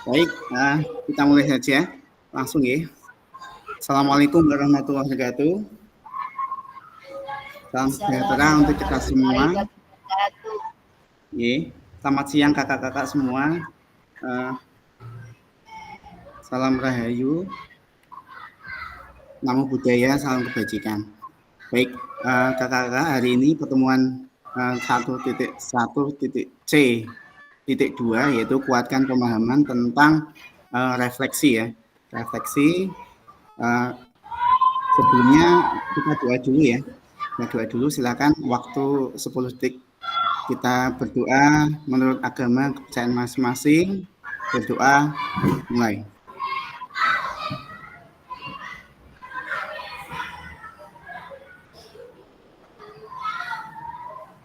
Baik, kita mulai saja langsung ya. Assalamualaikum warahmatullahi wabarakatuh. Salam sejahtera Assalamualaikum untuk kita semua. warahmatullahi wabarakatuh. Ya, selamat siang kakak-kakak semua. Eh, Salam rahayu, namo buddhaya, salam kebajikan. Baik, kakak-kakak, hari ini pertemuan 1.1.c.2 yaitu kuatkan pemahaman tentang refleksi ya. Refleksi eh, sebelumnya kita doa dulu ya. Kita doa dulu, silakan waktu 10 detik kita berdoa menurut agama kepercayaan masing-masing. Berdoa mulai.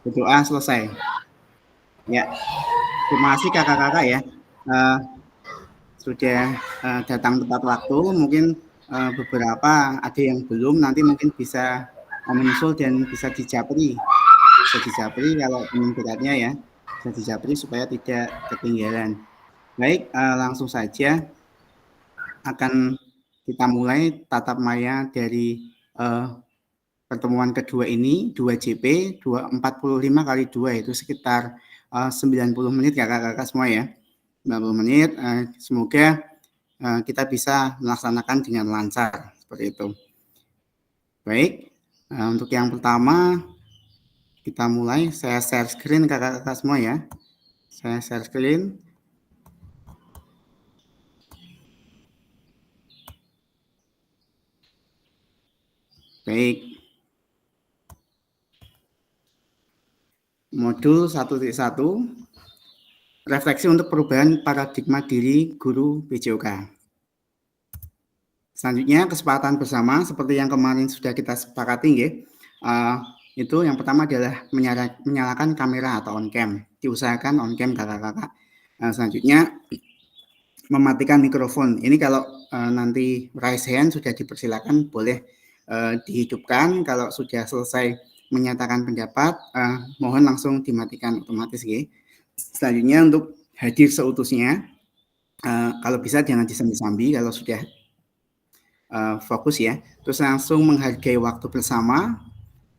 Berdoa selesai. Ya, terima kasih kakak-kakak ya. Uh, sudah datang tepat waktu. Mungkin beberapa ada yang belum, nanti mungkin bisa menyusul dan bisa dijapri. Bisa dijapri kalau ingin beratnya ya. Bisa dijapri supaya tidak ketinggalan. Baik, langsung saja akan kita mulai tatap maya dari pertemuan kedua ini, 2JP, 245 kali 2 itu sekitar 90 menit kakak-kakak semua ya. 90 menit, semoga kita bisa melaksanakan dengan lancar, seperti itu. Baik, untuk yang pertama, kita mulai, saya share screen kakak-kakak semua ya. Saya share screen. Baik. Modul 1.1, refleksi untuk perubahan paradigma diri guru PJOK. Selanjutnya kesepakatan bersama seperti yang kemarin sudah kita sepakati ya. Itu yang pertama adalah menyalakan kamera atau on cam. Diusahakan on cam kakak-kakak. Selanjutnya mematikan mikrofon. Ini kalau nanti raise hand sudah dipersilakan, boleh dihidupkan. Kalau sudah selesai menyatakan pendapat, mohon langsung dimatikan otomatis ya. Selanjutnya untuk hadir seutuhnya, kalau bisa jangan disambi-sambi kalau sudah fokus ya. Terus langsung menghargai waktu bersama,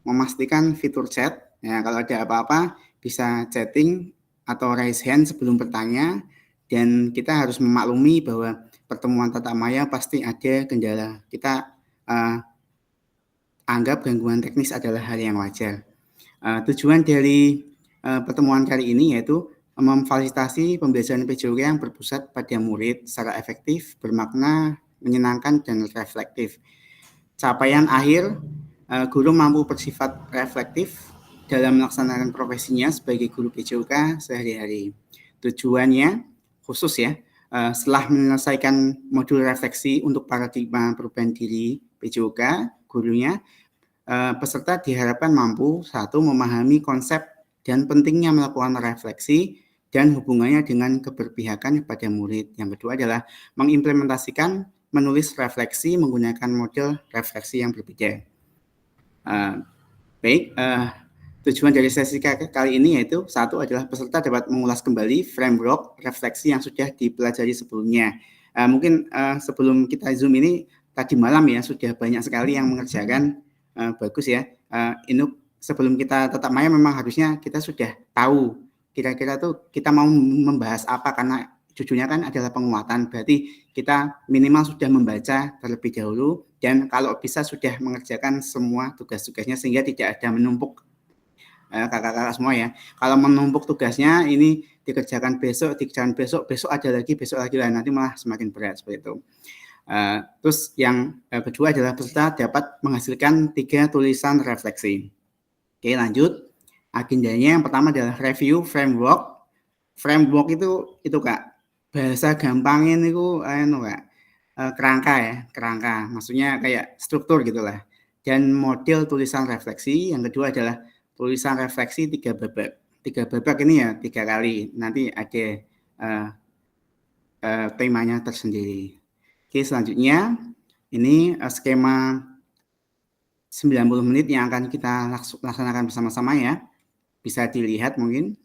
memastikan fitur chat. Ya, kalau ada apa-apa bisa chatting atau raise hand sebelum bertanya. Dan kita harus memaklumi bahwa pertemuan tatap maya pasti ada kendala. Kita anggap gangguan teknis adalah hal yang wajar. Tujuan dari pertemuan kali ini yaitu memfasilitasi pembelajaran PJOK yang berpusat pada murid secara efektif, bermakna, menyenangkan, dan reflektif. Capaian akhir, guru mampu bersifat reflektif dalam melaksanakan profesinya sebagai guru PJOK sehari-hari. Tujuannya khusus ya, setelah menyelesaikan modul refleksi untuk paradigma perubahan diri PJOK, gurunya, peserta diharapkan mampu satu memahami konsep dan pentingnya melakukan refleksi dan hubungannya dengan keberpihakan kepada murid. Yang kedua adalah mengimplementasikan menulis refleksi menggunakan model refleksi yang berbeda. Baik, tujuan dari sesi kali ini yaitu satu adalah peserta dapat mengulas kembali framework refleksi yang sudah dipelajari sebelumnya. Mungkin sebelum kita Zoom ini tadi malam ya sudah banyak sekali yang mengerjakan, bagus ya. Ini sebelum kita tatap maya memang harusnya kita sudah tahu kira-kira tuh kita mau membahas apa, karena judulnya kan adalah penguatan, berarti kita minimal sudah membaca terlebih dahulu dan kalau bisa sudah mengerjakan semua tugas-tugasnya sehingga tidak ada menumpuk kakak-kakak semua ya. Kalau menumpuk tugasnya ini dikerjakan besok ada lagi, besok lagi lah, nanti malah semakin berat seperti itu. Terus yang kedua adalah peserta dapat menghasilkan 3 tulisan refleksi. Oke, lanjut. Agendanya yang pertama adalah review framework. Framework itu Kak, bahasa gampangin itu Kak, kerangka ya, kerangka. Maksudnya kayak struktur gitulah. Dan model tulisan refleksi yang kedua adalah tulisan refleksi 3 babak. 3 babak ini ya 3 kali. Nanti ada temanya tersendiri. Oke, selanjutnya ini skema 90 menit yang akan kita laksanakan bersama-sama ya. Bisa dilihat mungkin.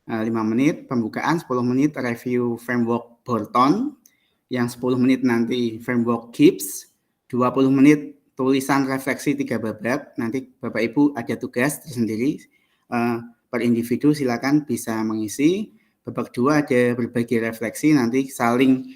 5 menit pembukaan, 10 menit review framework Burton, yang 10 menit nanti framework Gibbs, 20 menit tulisan refleksi 3 babak. Nanti Bapak Ibu ada tugas tersendiri per individu, silakan bisa mengisi. Babak 2 ada berbagi refleksi, nanti saling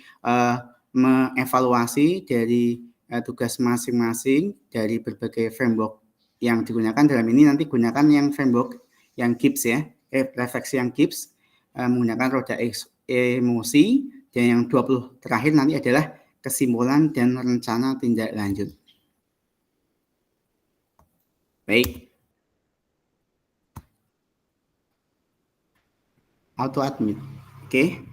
mengevaluasi dari tugas masing-masing dari berbagai framework yang digunakan. Dalam ini nanti gunakan yang framework yang Gibbs ya, refleksi yang Gibbs, menggunakan roda emosi, dan yang 20 terakhir nanti adalah kesimpulan dan rencana tindak lanjut. Baik. Auto admit. Oke.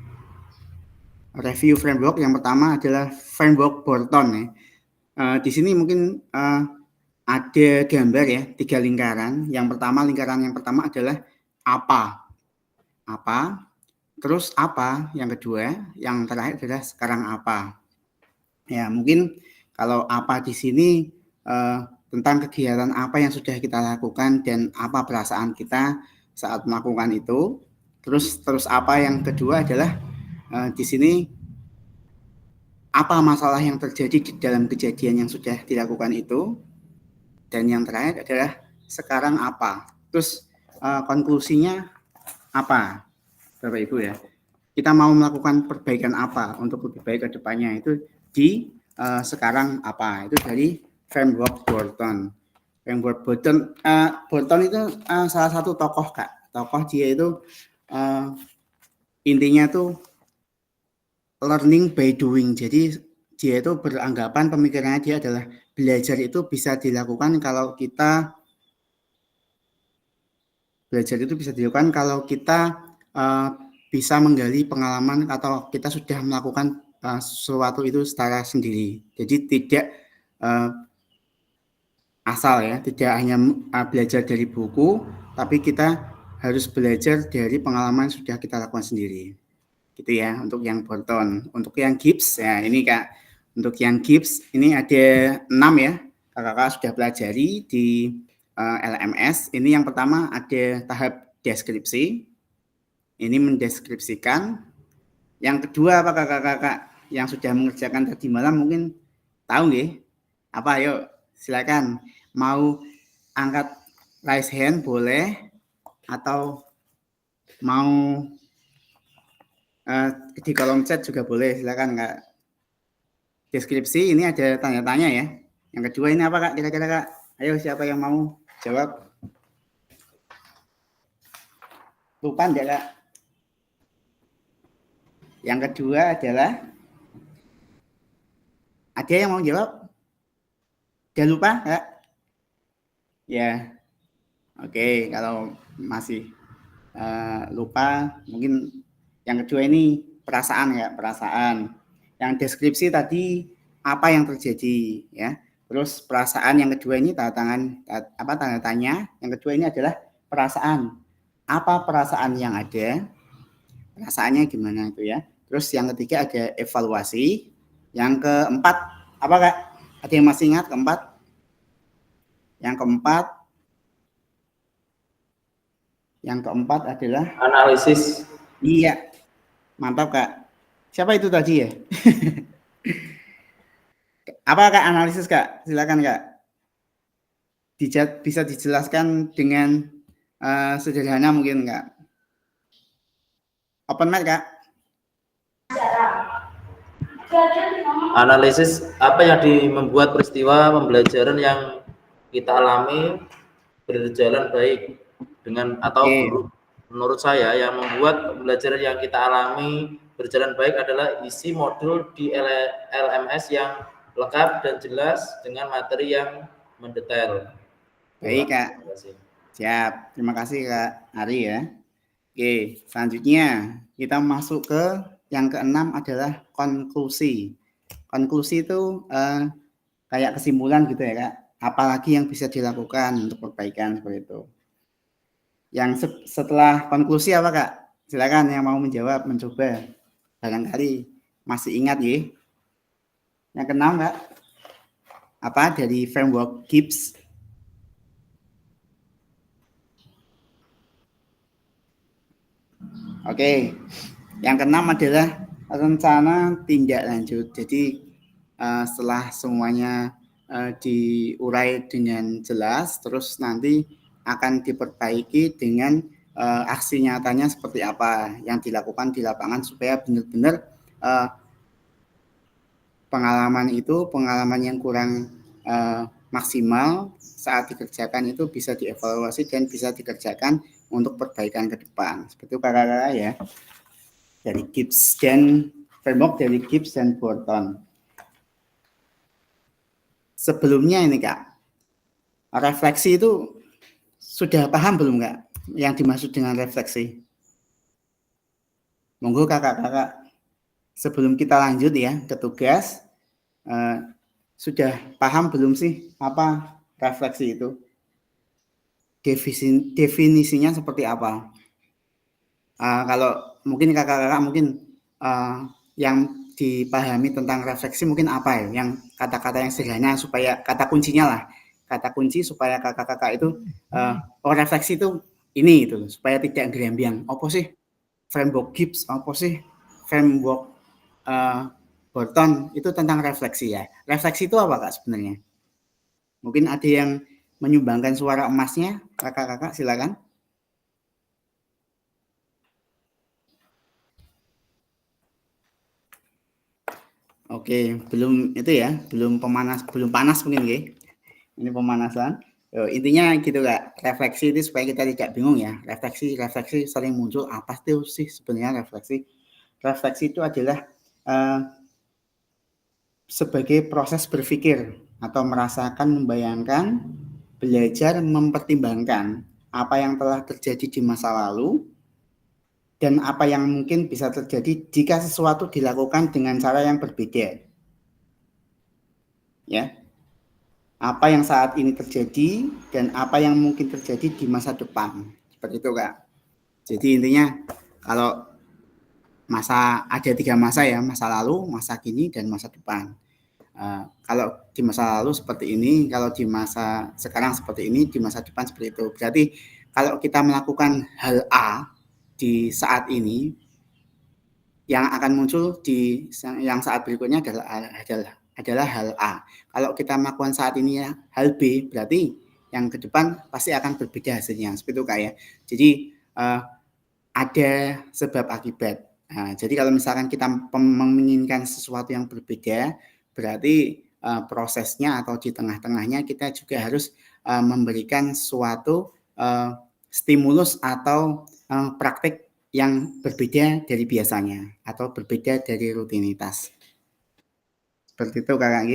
Review framework yang pertama adalah framework Burton ya. Di sini mungkin ada gambar ya, 3 lingkaran. Lingkaran yang pertama adalah apa. Terus apa yang kedua, yang terakhir adalah sekarang apa. Ya, mungkin kalau apa di sini tentang kegiatan apa yang sudah kita lakukan dan apa perasaan kita saat melakukan itu. Terus apa yang kedua adalah di sini apa masalah yang terjadi di dalam kejadian yang sudah dilakukan itu. Dan yang terakhir adalah sekarang apa. Terus konklusinya apa, Bapak Ibu ya. Kita mau melakukan perbaikan apa untuk lebih baik ke depannya, itu di sekarang apa. Itu dari framework Burton. Framework Burton itu salah satu tokoh Kak. Tokoh dia itu intinya tuh learning by doing. Jadi dia itu beranggapan, pemikirannya dia adalah belajar itu bisa dilakukan kalau kita bisa menggali pengalaman atau kita sudah melakukan sesuatu itu secara sendiri. Jadi tidak asal ya, tidak hanya belajar dari buku, tapi kita harus belajar dari pengalaman yang sudah kita lakukan sendiri. Gitu ya, untuk yang Burton. Untuk yang Gibbs, ya ini Kak, untuk yang Gibbs ini ada 6 ya, kakak-kakak sudah pelajari di LMS. Ini yang pertama ada tahap deskripsi, ini mendeskripsikan. Yang kedua apa kakak-kakak yang sudah mengerjakan tadi malam mungkin tahu nggih? Apa, ayo silakan. Mau angkat raise hand boleh, atau mau di kolom chat juga boleh, silakan Kak. Deskripsi ini ada tanya-tanya ya. Yang kedua ini apa Kak kira-kira Kak? Ayo siapa yang mau jawab? Lupa enggak Kak? Yang kedua adalah, ada yang mau jawab? Udah lupa Kak? Ya, oke. Kalau masih lupa, mungkin yang kedua ini perasaan ya, perasaan. Yang deskripsi tadi apa yang terjadi ya. Terus perasaan yang kedua ini tanda tanya. Yang kedua ini adalah perasaan. Apa perasaan yang ada? Perasaannya gimana itu ya. Terus yang ketiga ada evaluasi. Yang keempat apa Kak? Ada yang masih ingat keempat? Yang keempat adalah analisis. Iya. Mantap Kak. Siapa itu tadi ya? Apa Kak analisis Kak? Silakan Kak. Bisa dijelaskan dengan sederhana mungkin Kak. Open mic Kak. Analisis apa yang membuat peristiwa pembelajaran yang kita alami berjalan baik dengan atau buruk. Menurut saya yang membuat pembelajaran yang kita alami berjalan baik adalah isi modul di LMS yang lengkap dan jelas dengan materi yang mendetail. Baik Kak. Siap. Terima kasih Kak Ari ya. Oke, selanjutnya kita masuk ke yang keenam adalah konklusi. Konklusi itu kayak kesimpulan gitu ya Kak. Apalagi yang bisa dilakukan untuk perbaikan seperti itu. Yang setelah konklusi apa Kak? Silakan yang mau menjawab, mencoba. Barangkali masih ingat ya. Yang keenam Kak. Apa dari framework Gibbs? Oke. Yang keenam adalah rencana tindak lanjut. Jadi setelah semuanya diurai dengan jelas, terus nanti akan diperbaiki dengan aksi nyatanya seperti apa yang dilakukan di lapangan supaya benar-benar pengalaman yang kurang maksimal saat dikerjakan itu bisa dievaluasi dan bisa dikerjakan untuk perbaikan ke depan. Seperti itu kakak-kakak ya. Dari Gibbs dan framework dari Gibbs dan Burton. Sebelumnya ini Kak, refleksi itu sudah paham belum Kak yang dimaksud dengan refleksi? Monggo kakak-kakak sebelum kita lanjut ya ke tugas, sudah paham belum sih apa refleksi itu? Definisinya seperti apa? Kalau mungkin kakak-kakak mungkin yang dipahami tentang refleksi mungkin apa ya? Yang kata-kata yang sederhana supaya kata kuncinya lah, kata kunci supaya kakak-kakak itu refleksi itu ini itu supaya tidak gerembiang. Apa sih framework Gibbs? Apa sih framework Burton? Itu tentang refleksi ya. Refleksi itu apa Kak sebenarnya? Mungkin ada yang menyumbangkan suara emasnya, kakak-kakak silakan. Oke, belum itu ya, belum panas mungkin ya. Ini pemanasan. Intinya gitu Kak, refleksi itu supaya kita tidak bingung ya. Refleksi sering muncul apa sih sebenarnya refleksi? Refleksi itu adalah sebagai proses berpikir atau merasakan, membayangkan, belajar, mempertimbangkan apa yang telah terjadi di masa lalu dan apa yang mungkin bisa terjadi jika sesuatu dilakukan dengan cara yang berbeda. Ya, apa yang saat ini terjadi dan apa yang mungkin terjadi di masa depan. Seperti itu Kak. Jadi intinya kalau ada 3 masa ya, masa lalu, masa kini, dan masa depan. Kalau di masa lalu seperti ini, kalau di masa sekarang seperti ini, di masa depan seperti itu. Berarti kalau kita melakukan hal A di saat ini, yang akan muncul di yang saat berikutnya adalah hal A. Kalau kita melakukan saat ini ya hal B, berarti yang ke depan pasti akan berbeda hasilnya. Seperti itu Kak ya. Jadi ada sebab akibat. Jadi kalau misalkan kita menginginkan sesuatu yang berbeda, berarti prosesnya atau di tengah-tengahnya kita juga harus memberikan suatu stimulus atau praktik yang berbeda dari biasanya atau berbeda dari rutinitas. Seperti itu Kakak.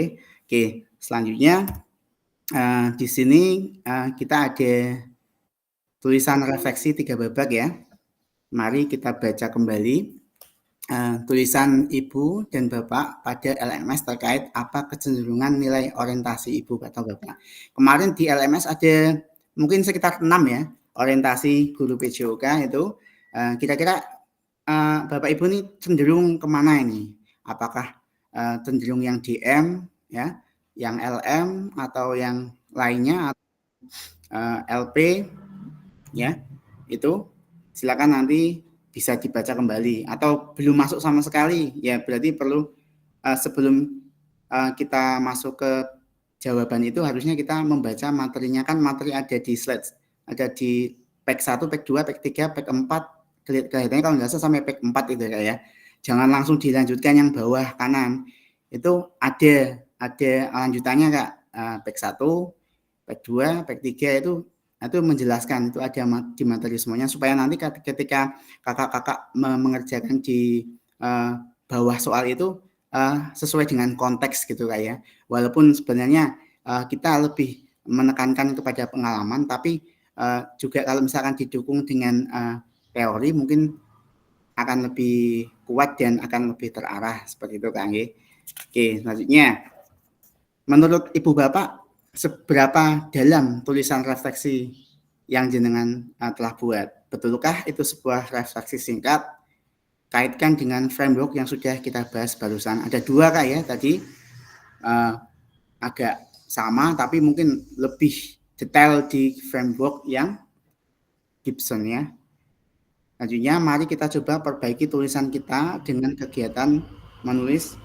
Oke, selanjutnya di sini kita ada tulisan refleksi 3 babak ya. Mari kita baca kembali tulisan Ibu dan Bapak pada LMS terkait apa kecenderungan nilai orientasi Ibu atau Bapak. Kemarin di LMS ada mungkin sekitar 6 ya, orientasi guru PJOK itu. Kira-kira Bapak Ibu ini cenderung kemana ini? Apakah cenderung yang DM ya, yang LM atau yang lainnya, LP ya, itu silakan nanti bisa dibaca kembali atau belum masuk sama sekali ya berarti perlu sebelum kita masuk ke jawaban itu harusnya kita membaca materinya. Kan materi ada di slide, ada di pack 1, pack 2, pack 3, pack 4 kelihatannya kalau nggak salah sampai pack 4 itu ya. Jangan langsung dilanjutkan yang bawah kanan, itu ada lanjutannya Kak. Pack 1, pack 2, pack 3 itu menjelaskan, itu ada di materi semuanya supaya nanti ketika kakak-kakak mengerjakan di bawah soal itu sesuai dengan konteks gitu Kak ya. Walaupun sebenarnya kita lebih menekankan kepada pengalaman, tapi juga kalau misalkan didukung dengan teori mungkin akan lebih kuat dan akan lebih terarah seperti itu Kak. Oke, selanjutnya menurut Ibu Bapak seberapa dalam tulisan refleksi yang jenengan telah buat? Betulkah itu sebuah refleksi singkat? Kaitkan dengan framework yang sudah kita bahas barusan. Ada 2 Kak ya tadi, agak sama tapi mungkin lebih detail di framework yang Gibson ya. Selanjutnya, mari kita coba perbaiki tulisan kita dengan kegiatan menulis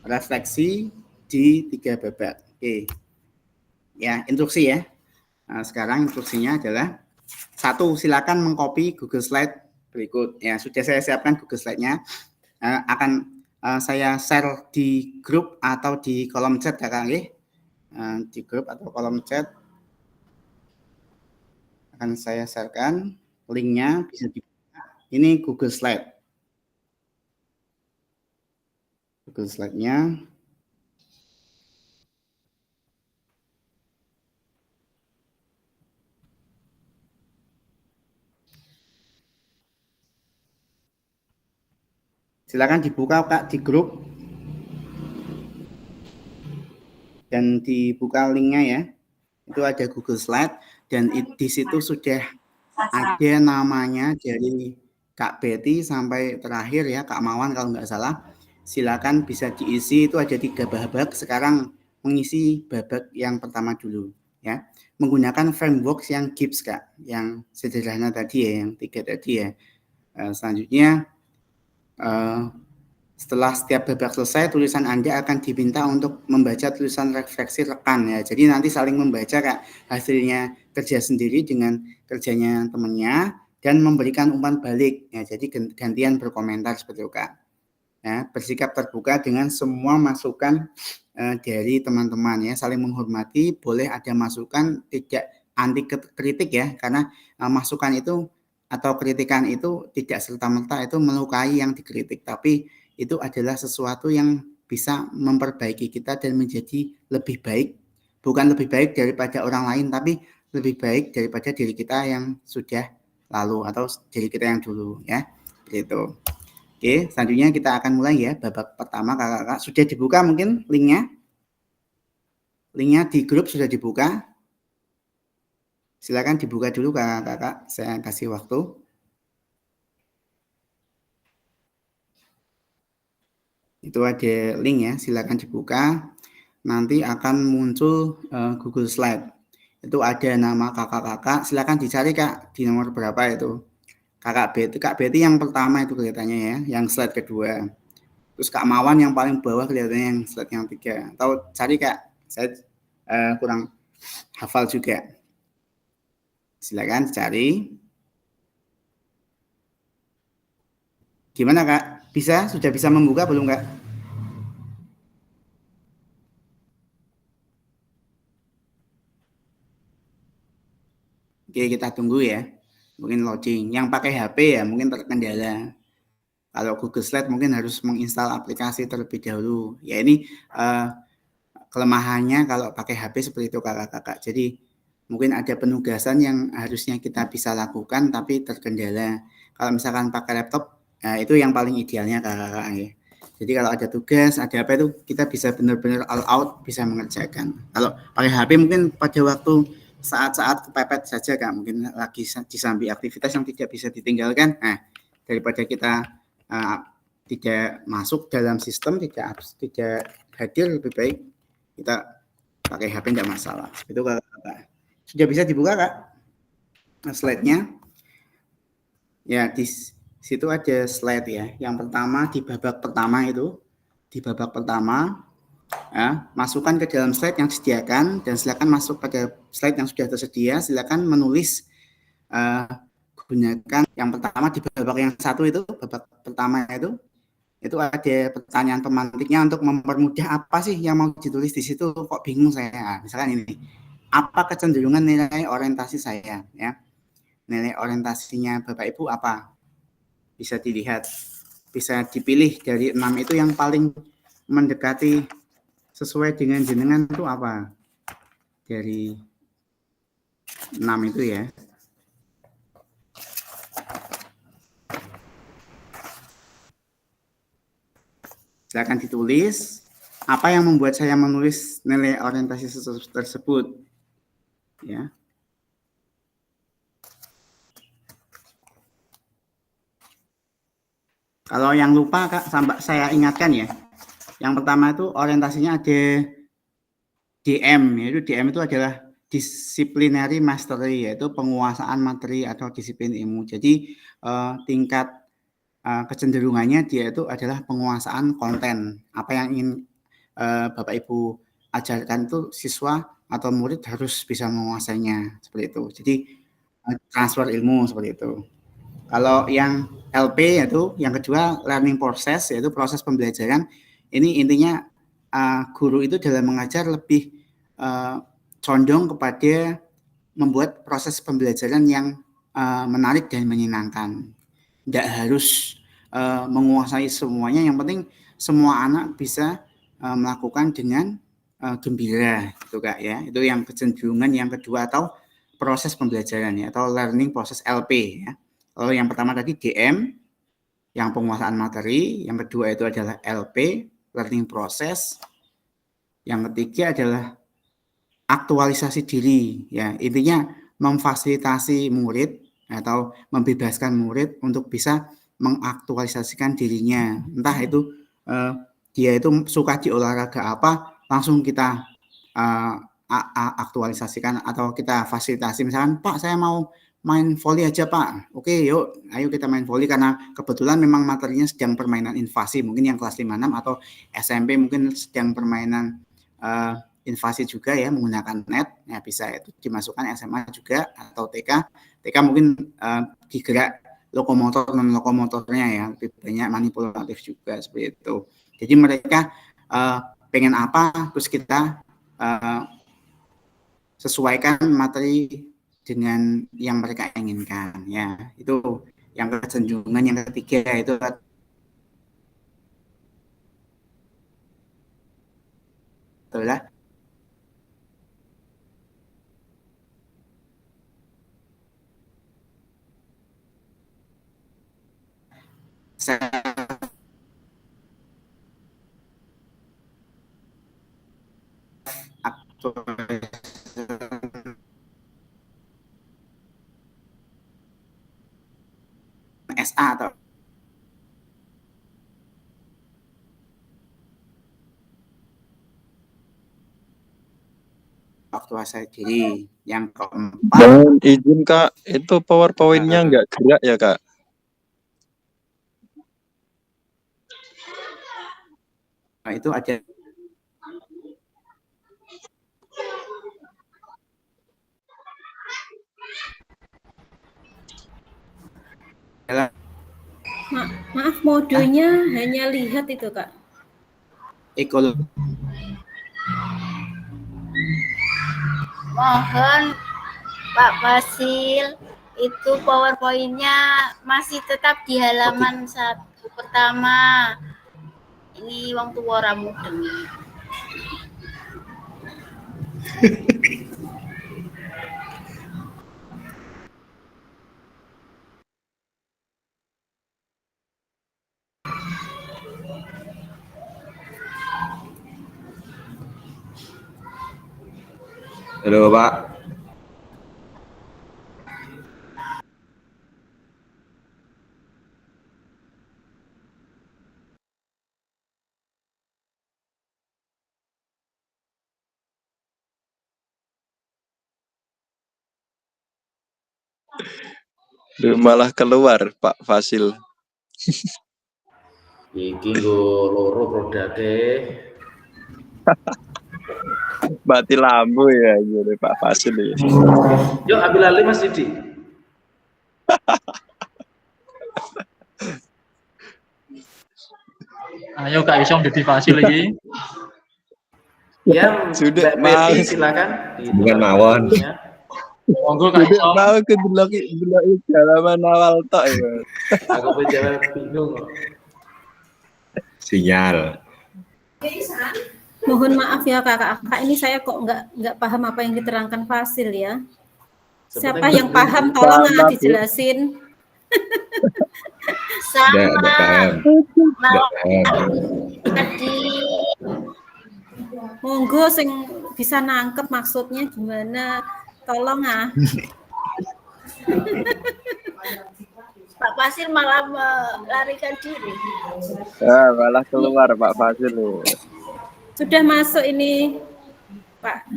refleksi di 3 babak. Oke. Ya, instruksi ya. Nah, sekarang instruksinya adalah 1, silakan mengcopy Google Slide berikut. Ya, sudah saya siapkan Google Slide-nya. Akan saya share di grup atau di kolom chat Kakak nggih. Di grup atau kolom chat akan saya sharekan linknya, bisa dibuka. Ini Google Slide. Google Slide-nya. Silakan dibuka Kak di grup dan dibuka linknya ya. Itu ada Google Slide dan di situ sudah ada namanya dari Kak Betty sampai terakhir ya Kak Mawan kalau nggak salah. Silakan bisa diisi, itu ada 3 babak. Sekarang mengisi babak yang pertama dulu ya. Menggunakan framework yang Gibbs Kak, yang sederhana tadi ya, yang 3 tadi ya. Selanjutnya setelah setiap babak selesai, tulisan Anda akan diminta untuk membaca tulisan refleksi rekan ya. Jadi nanti saling membaca Kak, hasilnya kerja sendiri dengan kerjanya temannya dan memberikan umpan balik ya. Jadi gantian berkomentar seperti itu Kak. Ya, bersikap terbuka dengan semua masukan dari teman-teman ya, saling menghormati, boleh ada masukan, tidak anti kritik ya, karena masukan itu atau kritikan itu tidak serta-merta itu melukai yang dikritik, tapi itu adalah sesuatu yang bisa memperbaiki kita dan menjadi lebih baik, bukan lebih baik daripada orang lain, tapi lebih baik daripada diri kita yang sudah lalu atau diri kita yang dulu ya, gitu. Oke, selanjutnya kita akan mulai ya, babak pertama kakak-kakak. Sudah dibuka mungkin linknya? Linknya di grup sudah dibuka? Silakan dibuka dulu kakak-kakak, saya kasih waktu. Itu ada link ya, silakan dibuka. Nanti akan muncul Google Slide. Itu ada nama kakak-kakak, silakan dicari Kak, di nomor berapa itu. Kak Betty yang pertama itu kelihatannya ya, yang slide kedua. Terus Kak Mawan yang paling bawah kelihatannya yang slide yang 3. Atau cari Kak, saya kurang hafal juga. Silakan cari. Gimana Kak? Bisa? Sudah bisa membuka belum Kak? Oke, kita tunggu ya. Mungkin loading. Yang pakai HP ya mungkin terkendala. Kalau Google Slide mungkin harus menginstal aplikasi terlebih dahulu. Ya ini kelemahannya kalau pakai HP seperti itu kakak-kakak. Jadi mungkin ada penugasan yang harusnya kita bisa lakukan tapi terkendala. Kalau misalkan pakai laptop, itu yang paling idealnya kakak-kakak ya. Jadi kalau ada tugas, ada apa itu kita bisa benar-benar all out bisa mengerjakan. Kalau pakai HP mungkin pada waktu saat-saat kepepet saja Kak, mungkin lagi disambi aktivitas yang tidak bisa ditinggalkan. Nah, daripada kita tidak masuk dalam sistem, tidak hadir, lebih baik kita pakai HP tidak masalah. Itu kakak. Sudah bisa dibuka Kak slide-nya? Ya, di situ ada slide ya. Yang pertama di babak pertama itu, di babak pertama ya, masukkan ke dalam slide yang disediakan dan silakan masuk pada slide yang sudah tersedia. Silakan menulis gunakan yang pertama di babak yang satu itu, babak pertama itu ada pertanyaan pemantiknya untuk mempermudah apa sih yang mau ditulis di situ, kok bingung saya. Misalkan ini, apa kecenderungan nilai orientasi saya ya. Nilai orientasinya Bapak Ibu apa? Bisa dilihat, bisa dipilih dari 6 itu yang paling mendekati sesuai dengan jenengan itu apa? Dari 6 itu ya. Silakan ditulis apa yang membuat saya menulis nilai orientasi tersebut. Ya. Kalau yang lupa Kak, sampai saya ingatkan ya. Yang pertama itu orientasinya ada DM, yaitu DM itu adalah disciplinary mastery, yaitu penguasaan materi atau disiplin ilmu. Jadi tingkat kecenderungannya dia itu adalah penguasaan konten. Apa yang ingin Bapak Ibu ajarkan itu siswa atau murid harus bisa menguasainya, seperti itu. Jadi transfer ilmu seperti itu. Kalau yang LP yaitu yang kedua learning process, yaitu proses pembelajaran. Ini intinya guru itu dalam mengajar lebih condong kepada membuat proses pembelajaran yang menarik dan menyenangkan. Tidak harus menguasai semuanya, yang penting semua anak bisa melakukan dengan gembira, gitu Kak ya. Itu yang kecenderungan yang kedua atau proses pembelajaran ya, atau learning proses LP ya. Kalau yang pertama tadi DM, yang penguasaan materi, yang kedua itu adalah LP, learning process, yang ketiga adalah aktualisasi diri ya. Intinya memfasilitasi murid atau membebaskan murid untuk bisa mengaktualisasikan dirinya. Entah itu dia itu suka di olahraga apa, langsung kita aktualisasikan atau kita fasilitasi. Misalkan, Pak, saya mau main volley aja, Pak. Oke, yuk, ayo kita main volley, karena kebetulan memang materinya sedang permainan invasi, mungkin yang kelas 5-6 atau SMP mungkin sedang permainan invasi juga ya, menggunakan net. Ya, bisa itu dimasukkan SMA juga atau TK. TK mungkin digerak lokomotor non lokomotornya ya, lebih banyak manipulatif juga seperti itu. Jadi mereka pengen apa, terus kita sesuaikan materi dengan yang mereka inginkan ya. Itu yang kecenderungan yang ketiga, itu adalah SA atau aktualisasi diri. Yang keempat, mohon izin Kak, itu PowerPoint-nya nggak gerak ya Kak? Nah, itu ada maaf, modenya hanya lihat itu Kak. ekologi. Mohon Pak Fasil, itu PowerPoint-nya masih tetap di halaman 1 pertama. Ini wong tua ora mudeng. Halo Pak. Malah keluar Pak Fasil. Iki nggo loro produknya. Mati lampu ya gitu Pak Fasil ya. Yuk ambil alih Mas Didi. Ayo Kak Isong Didi Fasil lagi. Ya, sudah mau silakan. Bukan mawon. Monggo Kak Sudah Isong. mau ke delok halaman awal tok ya. Aku pun jawab bingung kok. Sinyal. Mohon maaf ya kakak-kakak, ini saya kok nggak paham apa yang diterangkan Fasil ya. Siapa yang paham tolong dijelasin. Sama. Enggak paham. Enggak paham. Tadi Monggo sing bisa nangkep maksudnya gimana, tolong ah. Pak Fasil malah melarikan diri. Ya, malah keluar Pak Fasil. Sudah masuk ini Pak.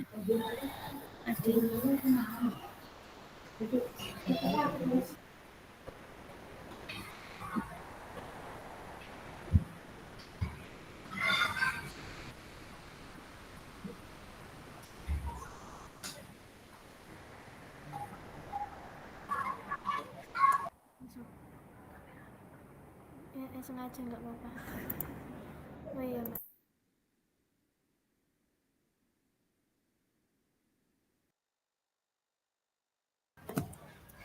Sengaja nggak apa-apa. Oh iya, Mbak.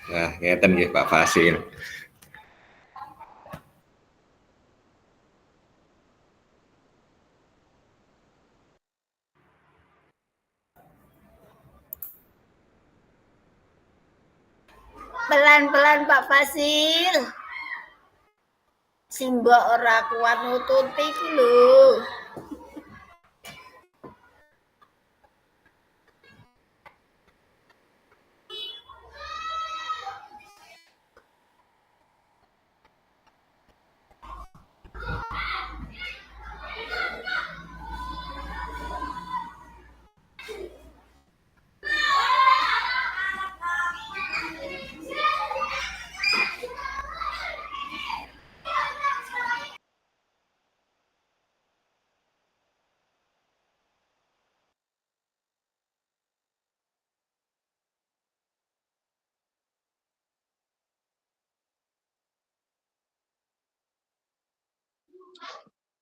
Nah, ngeten nggih Pak Fasil. Pelan-pelan Pak Fasil. Simba ora kuat nututi ku lho.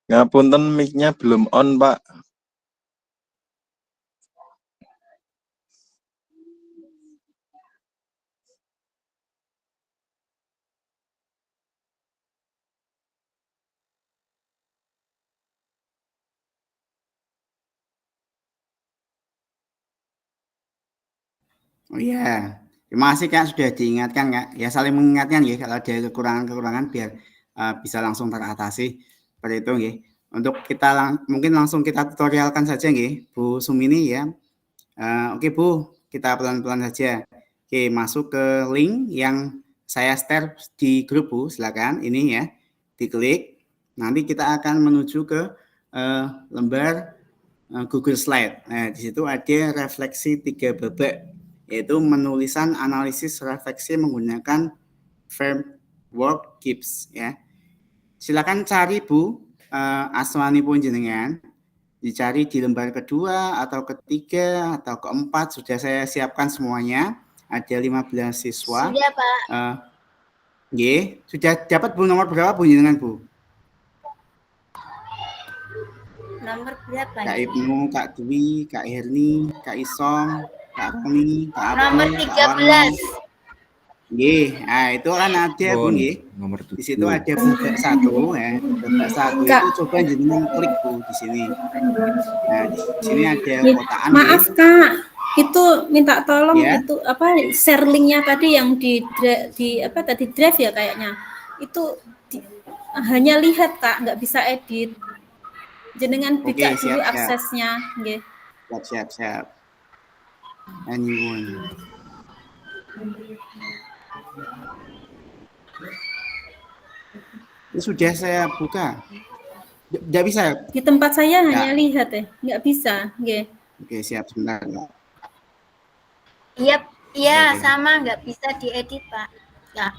Ngapunten mic-nya belum on, Pak. Oh iya, terima kasih Kak sudah diingatkan Kak. Ya saling mengingatkan ya kalau ada kekurangan-kekurangan biar bisa langsung teratasi. Seperti itu nggih. Untuk kita mungkin langsung kita tutorialkan saja nggih, Bu Sumini ya. Oke Bu, kita pelan-pelan saja. Oke, masuk ke link yang saya share di grup Bu, silakan. Ini ya, diklik. Nanti kita akan menuju ke lembar Google Slide. Nah, di situ ada refleksi 3 babak, yaitu menulisan analisis refleksi menggunakan framework GIPS ya. Silakan cari Bu, asmani pun jenengan, dicari di lembar kedua atau ketiga atau keempat, sudah saya siapkan semuanya. Ada 15 siswa. Sudah Pak. Sudah dapat Bu nomor berapa Bu jenengan Bu? Nomor berapa? Kak Ibnu, Kak Dwi, Kak Herni, Kak Isong, Kak Roni, Kak Nomor Abdul, Kak Warno. 13. Nah itu kan ada Bu Nomor di situ ada babak 1 ya. Babak 1 itu coba jenengan klik Bu di sini. Nah, di sini ada kotaan. Maaf Kak, itu minta tolong ya. itu apa share linknya tadi yang di apa tadi drive ya kayaknya. Itu hanya lihat Kak, nggak bisa edit. Jenengan buka dulu aksesnya, nggih. Siap. Anyone. Ini sudah saya buka. Tidak bisa. Di tempat saya hanya lihat ya, nggak bisa, nggih. Oke, siap sebentar. Iya, sama nggak bisa diedit Pak. Ya.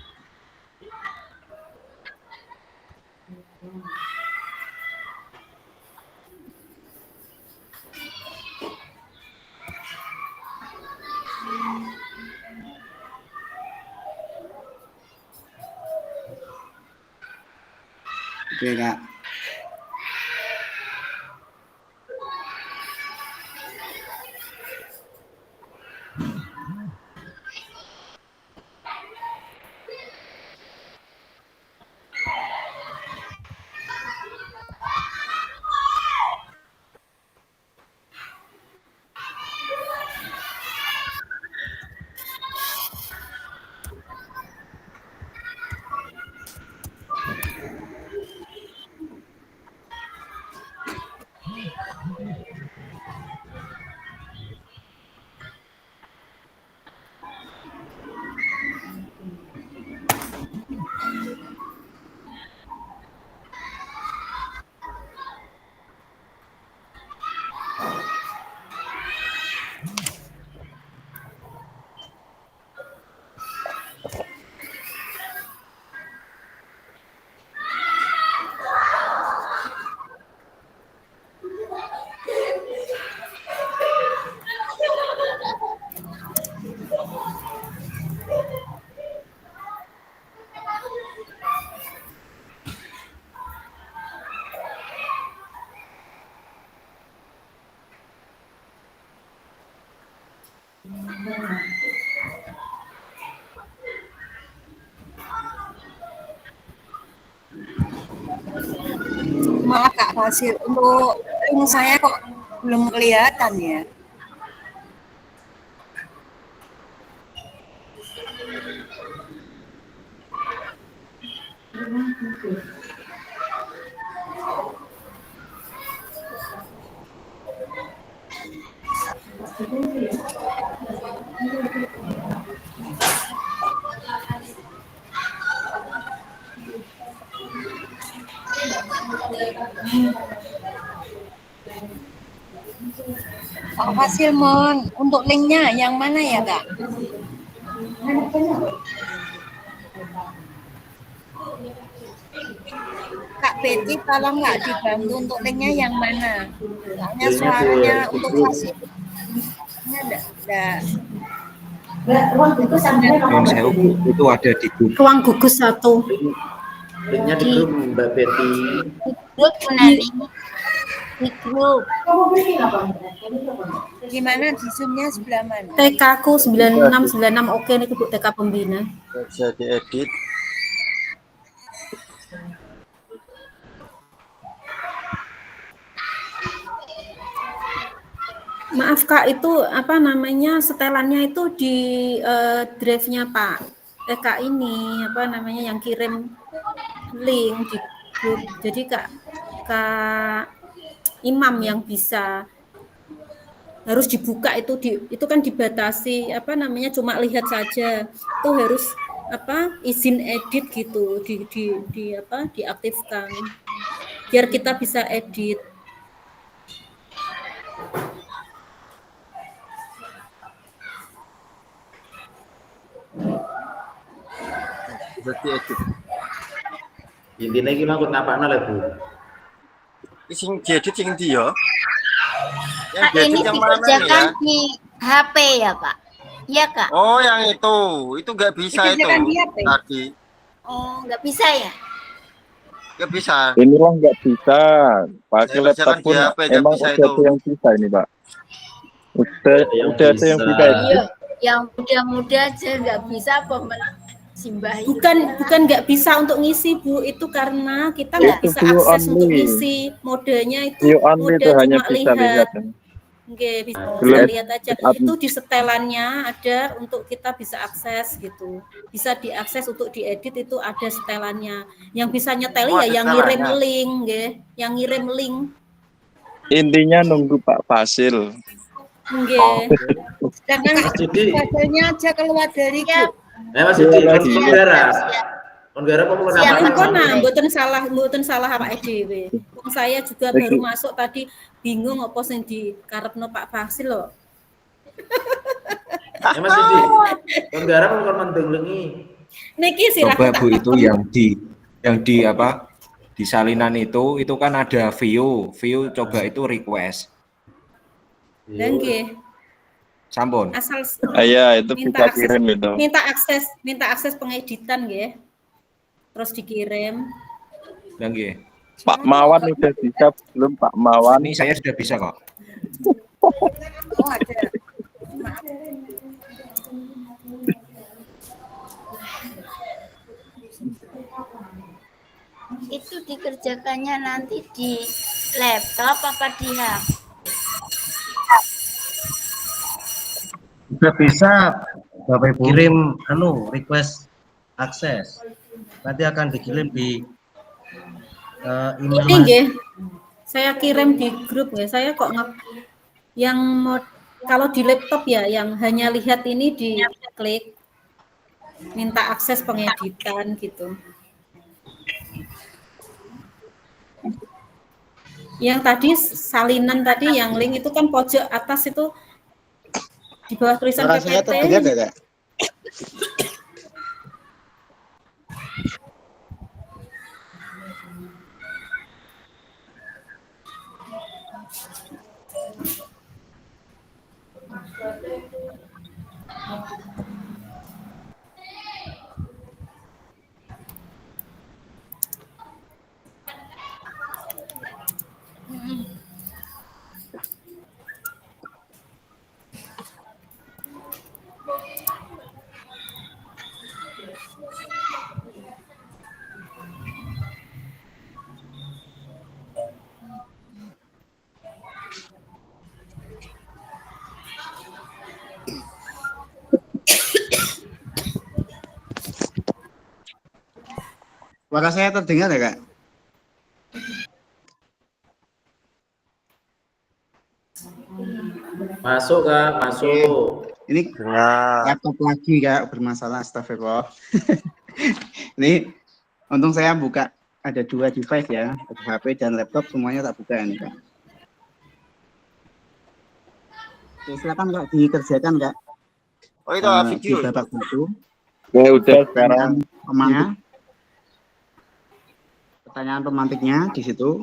Oke Kak. Maaf Kak Fasil, untuk link saya kok belum kelihatan ya. Pak Fasil, untuk linknya yang mana ya Kak? Kak Betty, tolong nggak dibantu untuk linknya yang mana? Soalnya suaranya untuk Fasil Ruang sewu itu ada di grup. Ruang gugus 1. Linknya di grup Mbak Betty. Di grup nanti. Di grup. Gimana di Zoom-nya sebelah mana? TK ku 9696 oke nih Bu TK pembina. Bisa diedit. Maaf Kak, itu apa namanya setelannya itu di drive-nya Pak TK ini apa namanya yang kirim link di grup. Jadi Kak Imam yang bisa harus dibuka itu kan dibatasi apa namanya cuma lihat saja. Itu harus apa izin edit gitu di apa diaktifkan biar kita bisa edit. Berarti edit. Intinya iki mangkut ngapakno lho, Bu. Sing diedit sing ndi ya? Yang Kak, ini diedit yang mana nih ya? dikerjakan di HP ya Pak? Iya Kak? Oh, yang itu nggak bisa itu Dikerjakan di HP? tadi. Oh, nggak bisa ya? Nggak bisa. Inilah nggak bisa. Pakai Saya laptop kerjakan pun di HP, nggak emang bisa udah itu. ada yang bisa ini Pak. Udah ada yang bisa edit. Iya, yang muda-muda aja nggak bisa apa Simbah itu. Bukan nggak bisa untuk ngisi Bu, itu karena kita nggak Itu bisa view akses untuk only. ngisi. Modenya itu View only mode itu hanya cuma bisa lihat. Nggih, bisa Lihat. lihat aja. Itu di setelannya ada untuk kita bisa akses gitu. Bisa diakses untuk diedit itu ada setelannya. Yang bisa nyeteli Oh, ya ada yang ngirim setelannya. link, nggih. Yang ngirim link. Intinya nunggu Pak Fasil. Nggih. Sedangkan Mas Didi, Fasilnya aja keluar dari grup. Mas Didi, Konggara. Konggara apa Siap. kenapa? Kona, mboten salah awake dhewe. Wong saya juga baru masuk tadi bingung apa sing dikarepno Pak Fasil loh. Mas Didi, Konggara apa kon mendenglengi? Niki Coba silahkan Bu itu yang di apa? Di salinan itu kan ada view coba itu request. Dan nggih, Sampun. asal Ya itu minta bisa kirim itu. minta akses pengeditan nggih. Terus dikirim. Dan nggih. Pak Mawan udah bisa belum Pak Mawan? Ini saya sudah bisa kok. Oh, ada. Itu dikerjakannya nanti di laptop apa di HP? Sudah bisa Bapak Ibu kirim request akses. Nanti akan dikirim di email. Ini nggih. Saya kirim di grup ya. Saya kok yang kalau di laptop ya yang hanya lihat ini diklik minta akses pengeditan gitu. Yang tadi salinan tadi yang link itu kan pojok atas itu di bawah tulisan PPT. Enggak? Suara saya terdengar ya, Kak? Masuk, Kak, masuk. Ini laptop lagi, Kak, bermasalah, astagfirullah. Ini untung saya buka ada 2 device ya, ada HP dan laptop, semuanya tak buka ini, Kak. Oke, silakan Kak, dikerjakan Kak. Oh itu video. Di babak satu. Ya udah sekarang. Pertanyaan pemantiknya di situ.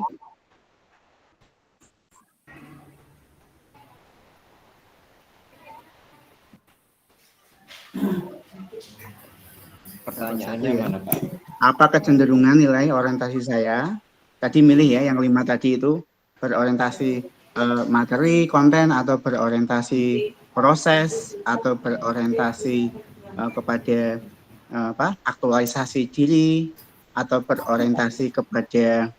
Pertanyaannya mana, Pak? Apa kecenderungan nilai orientasi saya? Tadi milih ya, yang 5 tadi itu berorientasi materi, konten, atau berorientasi proses, atau berorientasi kepada aktualisasi diri, atau berorientasi kepada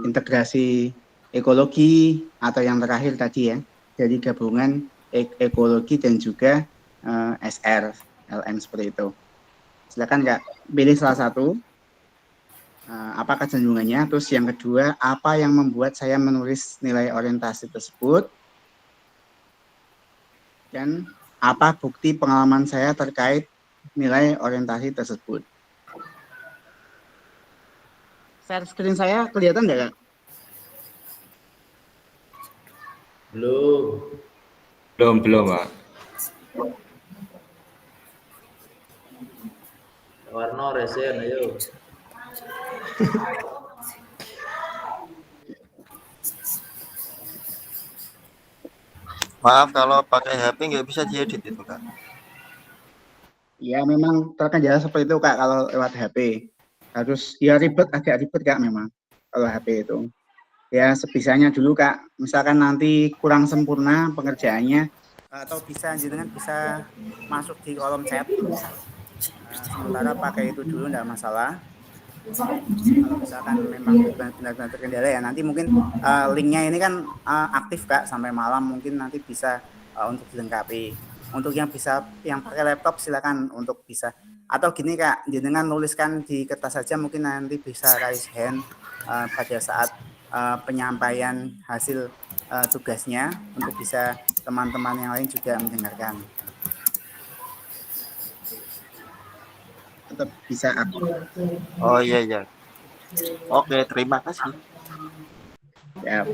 integrasi ekologi, atau yang terakhir tadi ya, jadi gabungan ekologi dan juga SR, LM seperti itu. Silakan Kak, pilih salah satu. Apa kecenderungannya? Terus yang kedua, apa yang membuat saya menulis nilai orientasi tersebut? Dan apa bukti pengalaman saya terkait nilai orientasi tersebut? Share screen saya kelihatan nggak, Kak? Belum, Pak. Warna resen, ayo. Maaf kalau pakai HP nggak bisa diedit itu Kak. Ya memang terkendala seperti itu Kak kalau lewat HP. Harus ya agak ribet Kak memang kalau HP itu. Ya sebisanya dulu Kak. Misalkan nanti kurang sempurna pengerjaannya atau bisa masuk di kolom chat. Sementara pakai itu dulu enggak masalah. Kalau misalkan memang benar-benar terkendala ya nanti mungkin linknya ini kan aktif Kak sampai malam, mungkin nanti bisa untuk dilengkapi. Untuk yang pakai laptop silakan untuk bisa, atau gini Kak, jenengan nuliskan di kertas saja, mungkin nanti bisa raise hand pada saat penyampaian hasil tugasnya untuk bisa teman-teman yang lain juga mendengarkan. Tetap bisa aktif. Oh iya. Oke, terima kasih. Ya.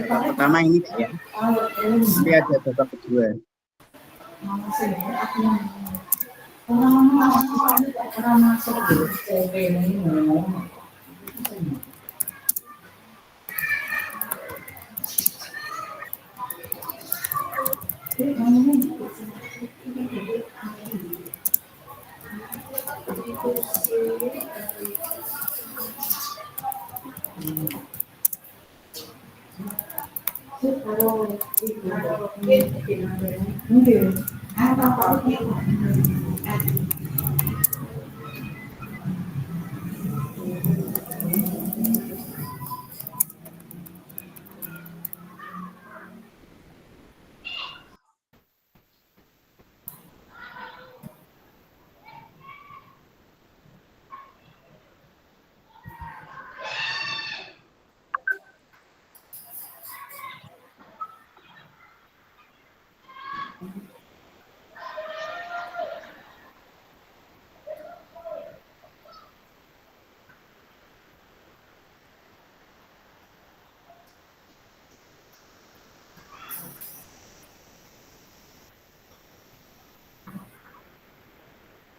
Pertama ini ya, nanti ada babak kedua.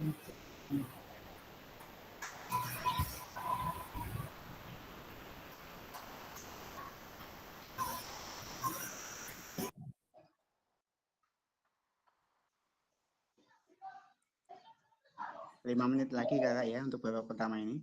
5 menit lagi kakak ya untuk babak pertama ini.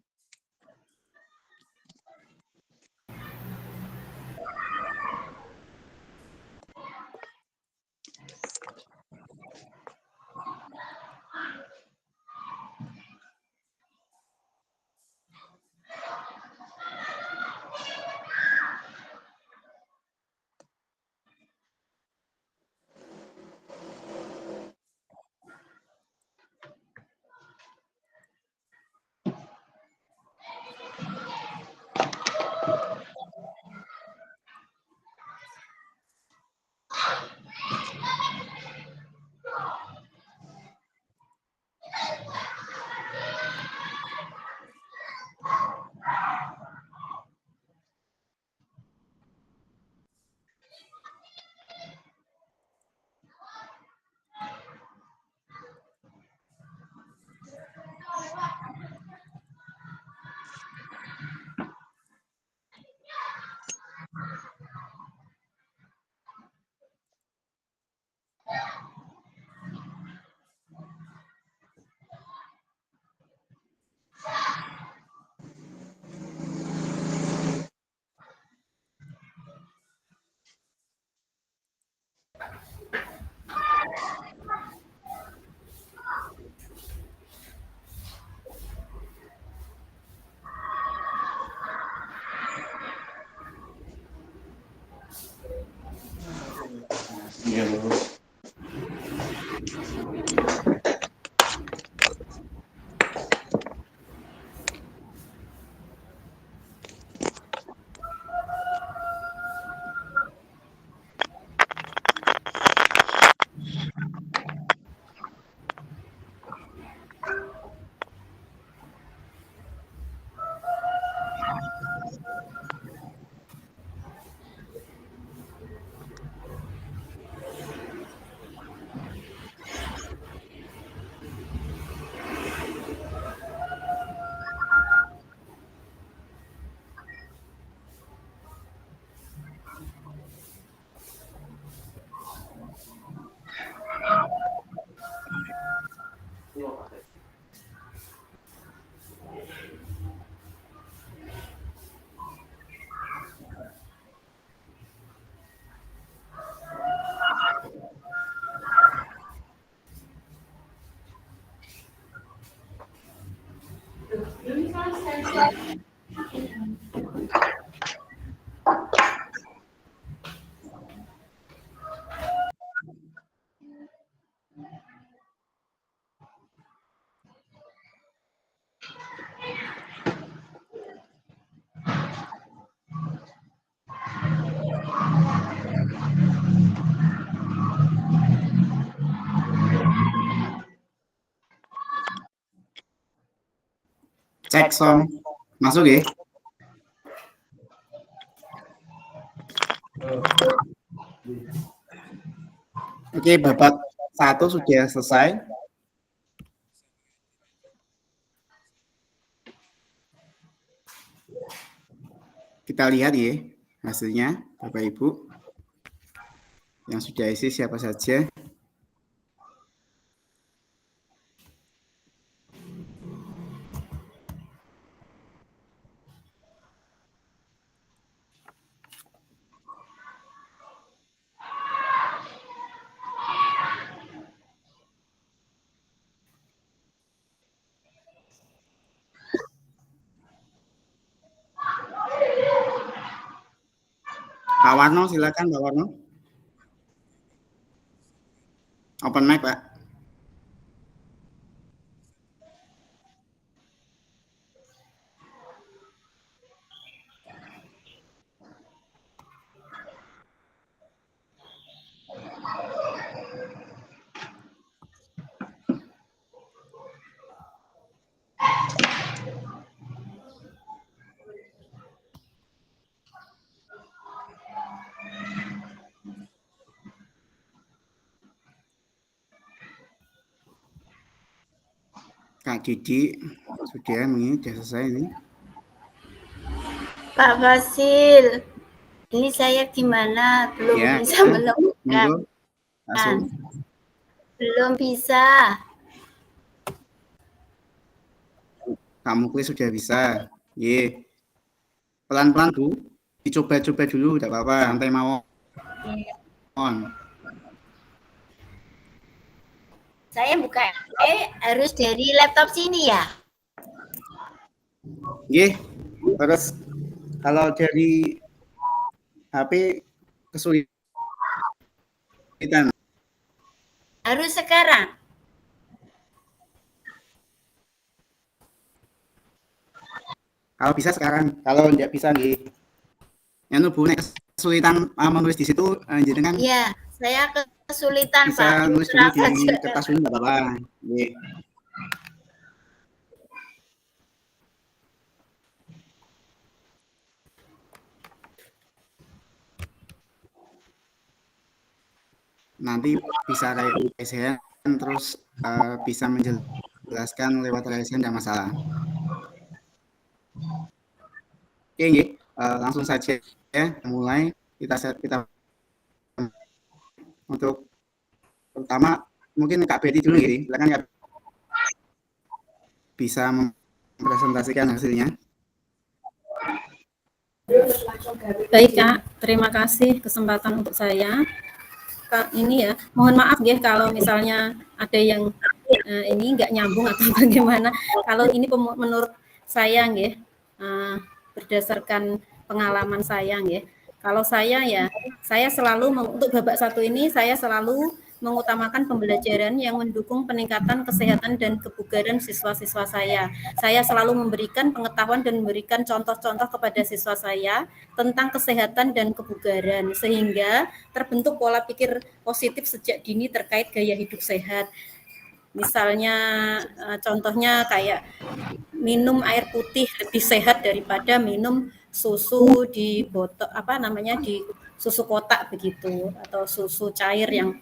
Cek sound. Masuk ya? Oke, babak 1 sudah selesai. Kita lihat ya hasilnya, Bapak Ibu. Yang sudah isi siapa saja? Pak Warno, silakan Pak Warno. Open mic, Pak. Kak Didi sudah selesai ini. Pak Fasil, ini saya gimana? Belum Ya, bisa menemukan. langsung. Belum bisa. Kamu klik sudah bisa. Ye. Pelan-pelan Bu. Dicoba-coba dulu, tidak apa-apa. Santai mawon. Saya buka harus dari laptop sini ya? Ye. Terus kalau dari HP kesulitan. Harus sekarang. Kalau bisa sekarang, kalau tidak bisa nih. Yang Bu kesulitan menulis di situ jenengan. Iya, saya kesulitan bisa Pak. nulis dulu di kertas dulu nggak apa-apa. Ye. Nanti bisa kayak PSN terus bisa menjelaskan lewat PSN tidak masalah. Oke, langsung saja ya mulai kita untuk pertama mungkin Kak Betty dulu ya, silakan Kak bisa mempresentasikan hasilnya. Baik Kak, terima kasih kesempatan untuk saya. Kak, ini ya, mohon maaf ya kalau misalnya ada yang ini nggak nyambung atau bagaimana. Kalau ini menurut saya ya, berdasarkan pengalaman saya ya. Kalau saya ya, saya selalu untuk babak 1 ini saya selalu mengutamakan pembelajaran yang mendukung peningkatan kesehatan dan kebugaran siswa-siswa saya. Saya selalu memberikan pengetahuan dan memberikan contoh-contoh kepada siswa saya tentang kesehatan dan kebugaran, sehingga terbentuk pola pikir positif sejak dini terkait gaya hidup sehat. Misalnya contohnya kayak minum air putih lebih sehat daripada minum susu di botol di susu kotak begitu, atau susu cair yang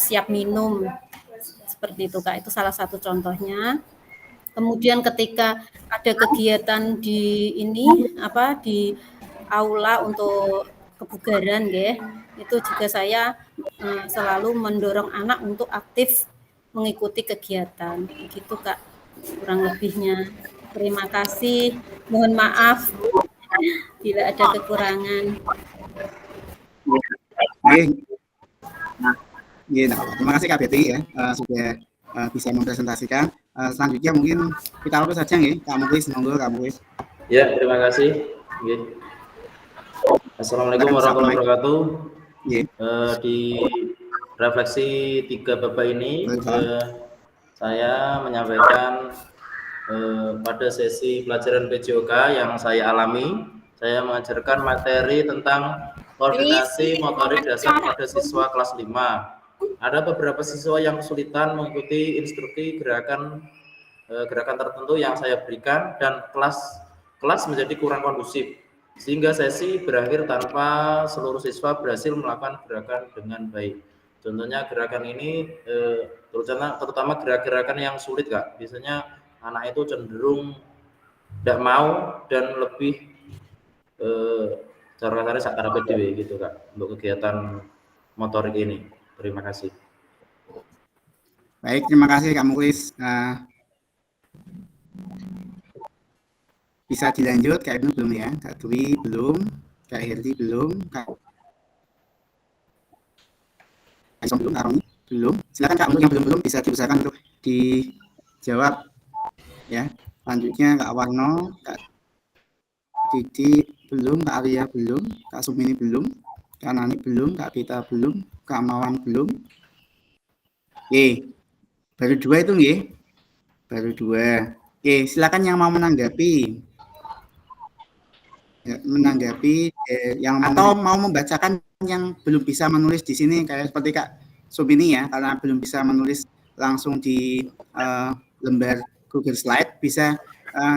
siap minum seperti itu Kak. Itu salah satu contohnya. Kemudian ketika ada kegiatan di di aula untuk kebugaran ya, itu juga saya selalu mendorong anak untuk aktif mengikuti kegiatan begitu Kak, kurang lebihnya. Terima kasih, mohon maaf bila ada kekurangan. Terima kasih Kak Betty ya sudah bisa mempresentasikan. Selanjutnya mungkin kita urus saja ya, Kak Muklis, monggo Kak Muklis. Ya, terima kasih. Assalamualaikum warahmatullahi wabarakatuh. Di refleksi 3 Bapak ini saya menyampaikan pada sesi pelajaran PJOK yang saya alami, saya mengajarkan materi tentang koordinasi motorik dasar pada siswa kelas 5. Ada beberapa siswa yang kesulitan mengikuti instruksi gerakan tertentu yang saya berikan, dan kelas menjadi kurang kondusif, sehingga sesi berakhir tanpa seluruh siswa berhasil melakukan gerakan dengan baik. Contohnya gerakan ini terutama gerakan yang sulit Kak. Biasanya anak itu cenderung tidak mau dan lebih cara kasarnya sakara PDW gitu Kak untuk kegiatan motorik ini. Terima kasih. Baik, terima kasih Kak Muklis. Bisa dilanjut, Kak Ibnu belum ya? Kak Dwi belum, Kak Hirdi belum, Kak Aisyah belum, Kak Roni belum. Silakan Kak, untuk yang belum bisa diusahakan untuk dijawab ya. Selanjutnya Kak Warno, Kak Didi belum, Kak Arya belum, Kak Sumini belum, Kak Nani belum, Kak Pita belum, Kak Mawan belum. Baru 2 itu nggih. Baru 2. Silakan yang mau menanggapi. Yang atau mau membacakan yang belum bisa menulis di sini kayak seperti Kak Subini ya, karena belum bisa menulis langsung di lembar Google Slide, bisa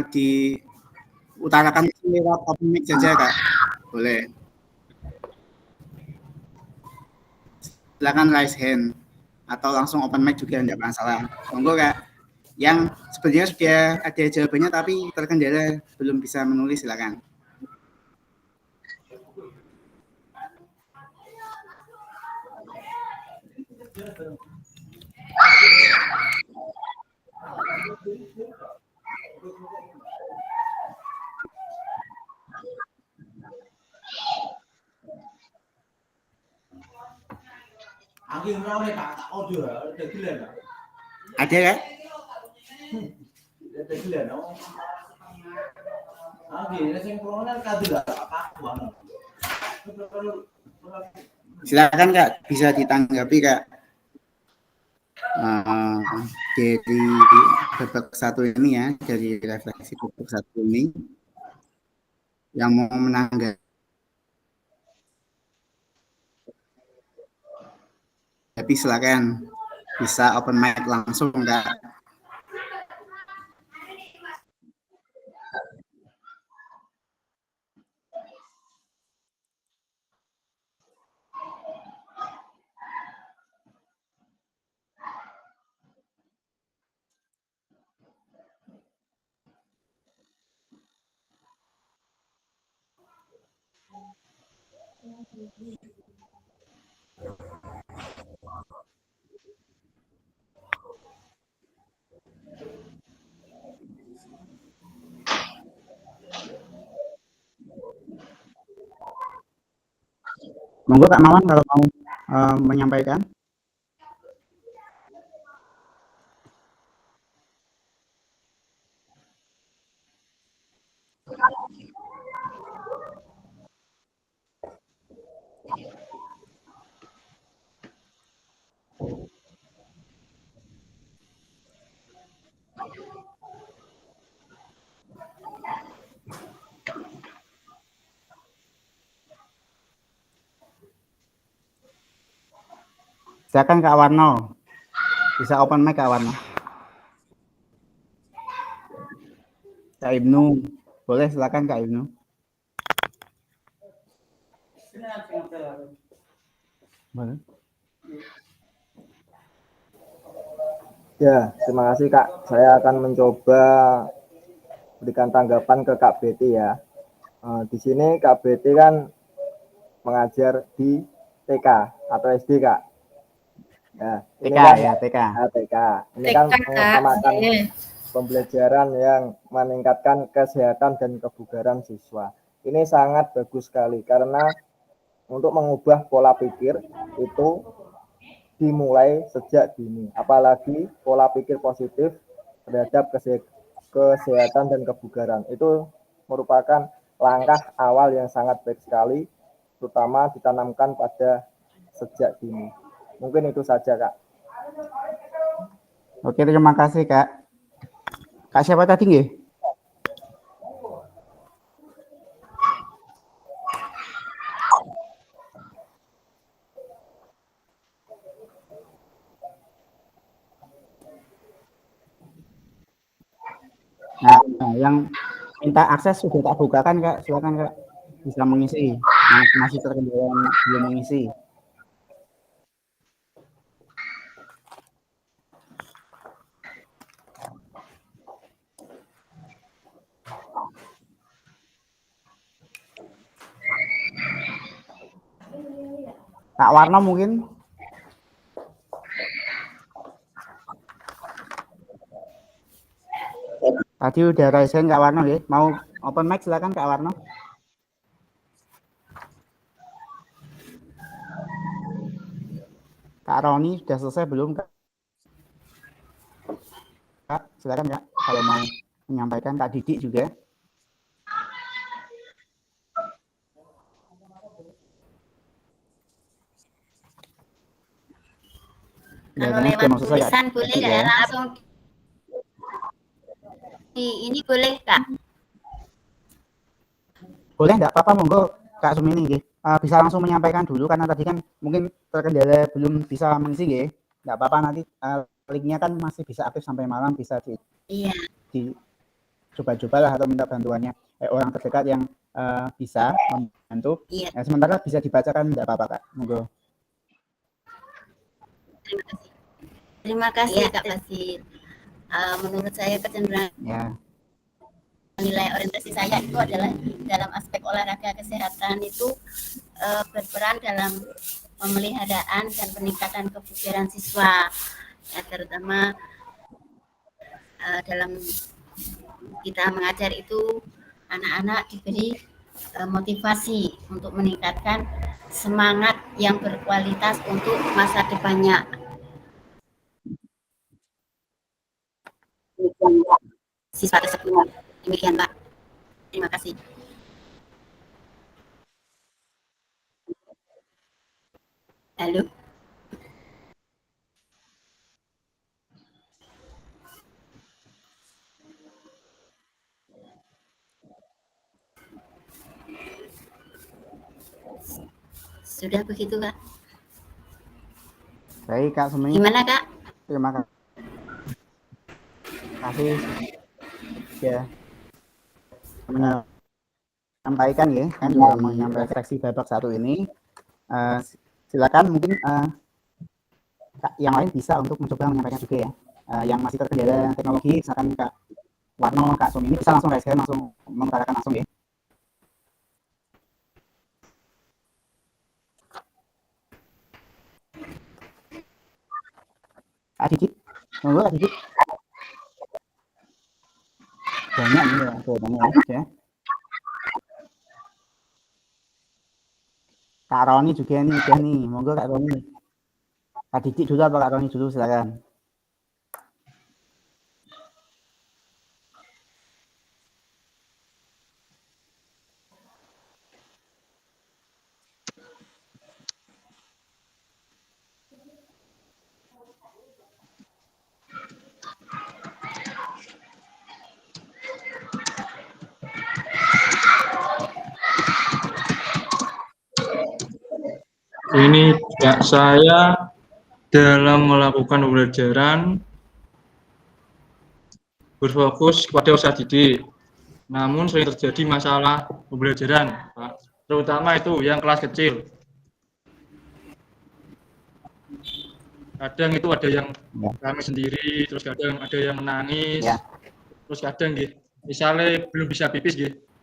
diutarakan lewat open mic saja Kak. Boleh. Silakan raise hand atau langsung open mic juga tidak masalah. Monggo Kak. Yang sepertinya sudah ada jawabannya tapi terkendala belum bisa menulis, silakan. Ada kan? Silakan Kak, bisa ditanggapi Kak. Dari babak satu ini ya, dari refleksi babak satu ini yang mau menanggapi. Tapi silakan bisa open mic langsung Kak. Monggo Kak Mawan kalau mau menyampaikan. Silakan Kak Warno. Bisa open mic Kak Warno. Kak Ibnu, boleh silakan Kak Ibnu. Boleh. Ya, terima kasih Kak. Saya akan mencoba berikan tanggapan ke Kak Betty ya. Di sini Kak Betty kan mengajar di TK atau SD Kak. Ya, ini TK kan, ya, TK. TK. Ini kan TK, mengutamakan Kak. pembelajaran yang meningkatkan kesehatan dan kebugaran siswa. Ini sangat bagus sekali karena untuk mengubah pola pikir itu dimulai sejak dini. Apalagi pola pikir positif terhadap kesehatan dan kebugaran. Itu merupakan langkah awal yang sangat baik sekali, terutama ditanamkan pada sejak dini. Mungkin itu saja, Kak. Oke, terima kasih, Kak. Kak siapa tadi nggih? Nah, yang minta akses sudah tak bukakan, Kak. Silakan, Kak. Bisa mengisi. Masih terkendala belum mengisi. Kak Warno mungkin. Tadi udah raisen Kak Warno ya. Mau open mic silakan Kak Warno. Kak Roni sudah selesai belum Kak? Kak, silakan Kak kalau mau menyampaikan. Kak Didik juga. Kalau lewat tulisan boleh nggak langsung ini boleh Kak? Boleh enggak apa-apa, monggo Kak Sumini nggih. Bisa langsung menyampaikan dulu karena tadi kan mungkin terkendala belum bisa mengisi nggih. Enggak apa-apa, nanti linknya kan masih bisa aktif sampai malam, bisa di coba-cobalah atau minta bantuannya orang terdekat yang bisa membantu. Iya. Sementara bisa dibacakan enggak apa-apa Kak. Monggo. Terima kasih Kak Basit. menurut saya kecenderungan nilai orientasi saya itu adalah dalam aspek olahraga kesehatan itu berperan dalam pemeliharaan dan peningkatan kebugaran siswa, ya, terutama dalam kita mengajar itu anak-anak diberi motivasi untuk meningkatkan semangat yang berkualitas untuk masa depannya. Siswa tersebut. Demikian, Pak. Terima kasih. Halo. Sudah begitu, Kak. Baik, Kak Sumi. Gimana, Kak? Terima kasih. Ya. Menyampaikan ya, kan menyampaikan refleksi babak 1 ini. Silakan mungkin yang lain bisa untuk mencoba menyampaikan juga ya. Yang masih terkendala teknologi, misalkan Kak Warno, Kak Sumi ini bisa langsung raise hand, langsung mengutarakan langsung ya. Kak Didit, monggo Kak Didit. Banyak nih ya, banyak ya. Kak Roni juga nih, monggo Kak Roni. Kak Didit dulu apa Kak Roni dulu, silakan. Ini juga saya dalam melakukan pembelajaran berfokus pada usaha didik. Namun sering terjadi masalah pembelajaran, Pak. Terutama itu yang kelas kecil. Kadang itu ada yang kami sendiri, terus kadang ada yang menangis, terus kadang misalnya belum bisa pipis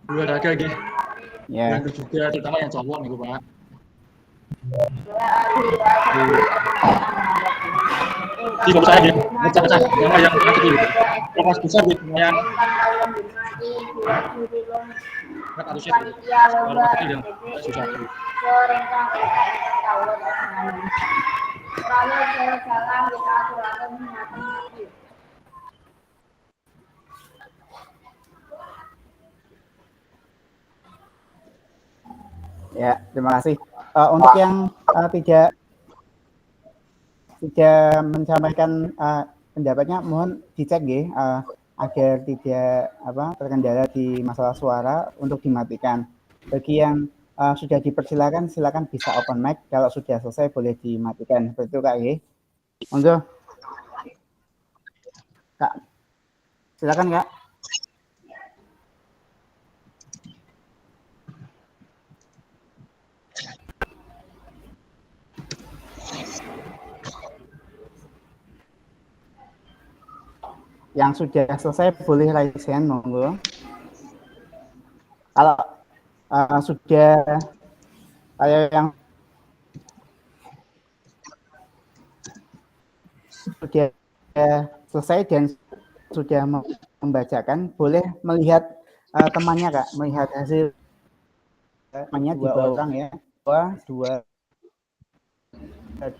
olahraga bantu juga, terutama yang cowok nih, Pak. Di bawah saya pecah-pecah sama yang kecil kelas besar lumayan harusnya kalau kecil yang susah Ya, terima kasih. Untuk yang tidak menyampaikan pendapatnya, mohon dicek ya, agar tidak terkendala di masalah suara untuk dimatikan. Bagi yang sudah dipersilakan, silakan bisa open mic. Kalau sudah selesai boleh dimatikan. Betul Kak ya? Monggo. Kak, silakan Kak. Yang sudah selesai boleh raise hand, monggo. Kalau sudah yang sudah selesai dan sudah membacakan, boleh melihat temannya Kak, melihat hasil temannya di bawah orang ya, dua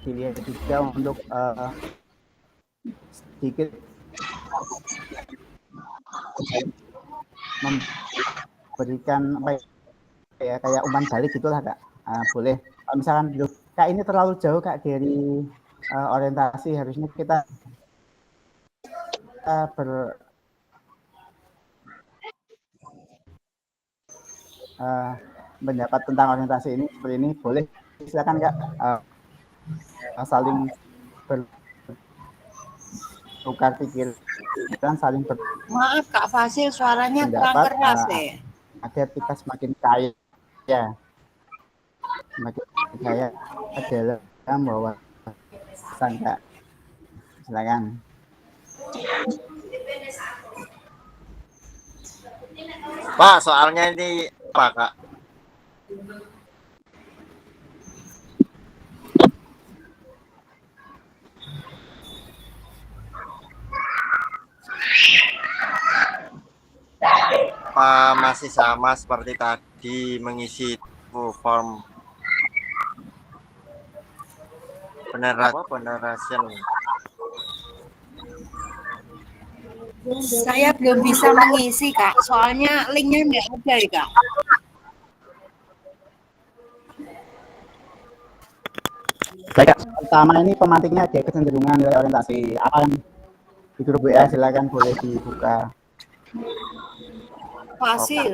dilihat juga untuk sedikit memberikan kayak umpan balik gitulah Kak. Boleh kalau misalkan Kak ini terlalu jauh Kak dari orientasi, harusnya kita pendapat tentang orientasi ini seperti ini, boleh silakan Kak, saling bertukar pikiran, saling Maaf Kak Fasil, suaranya kurang keras deh. Agar kita semakin kaya, semakin kaya adalah membawa pesan Kak. Silakan. Pak, soalnya ini apa, Kak? Apa masih sama seperti tadi mengisi form penerasian? Saya belum bisa mengisi, Kak. Soalnya linknya nggak ada ya, Kak. Baik, Kak. Pertama ini pemantiknya ada kecenderungan nilai orientasi. Apa yang di grup WA silakan boleh dibuka. Fasil,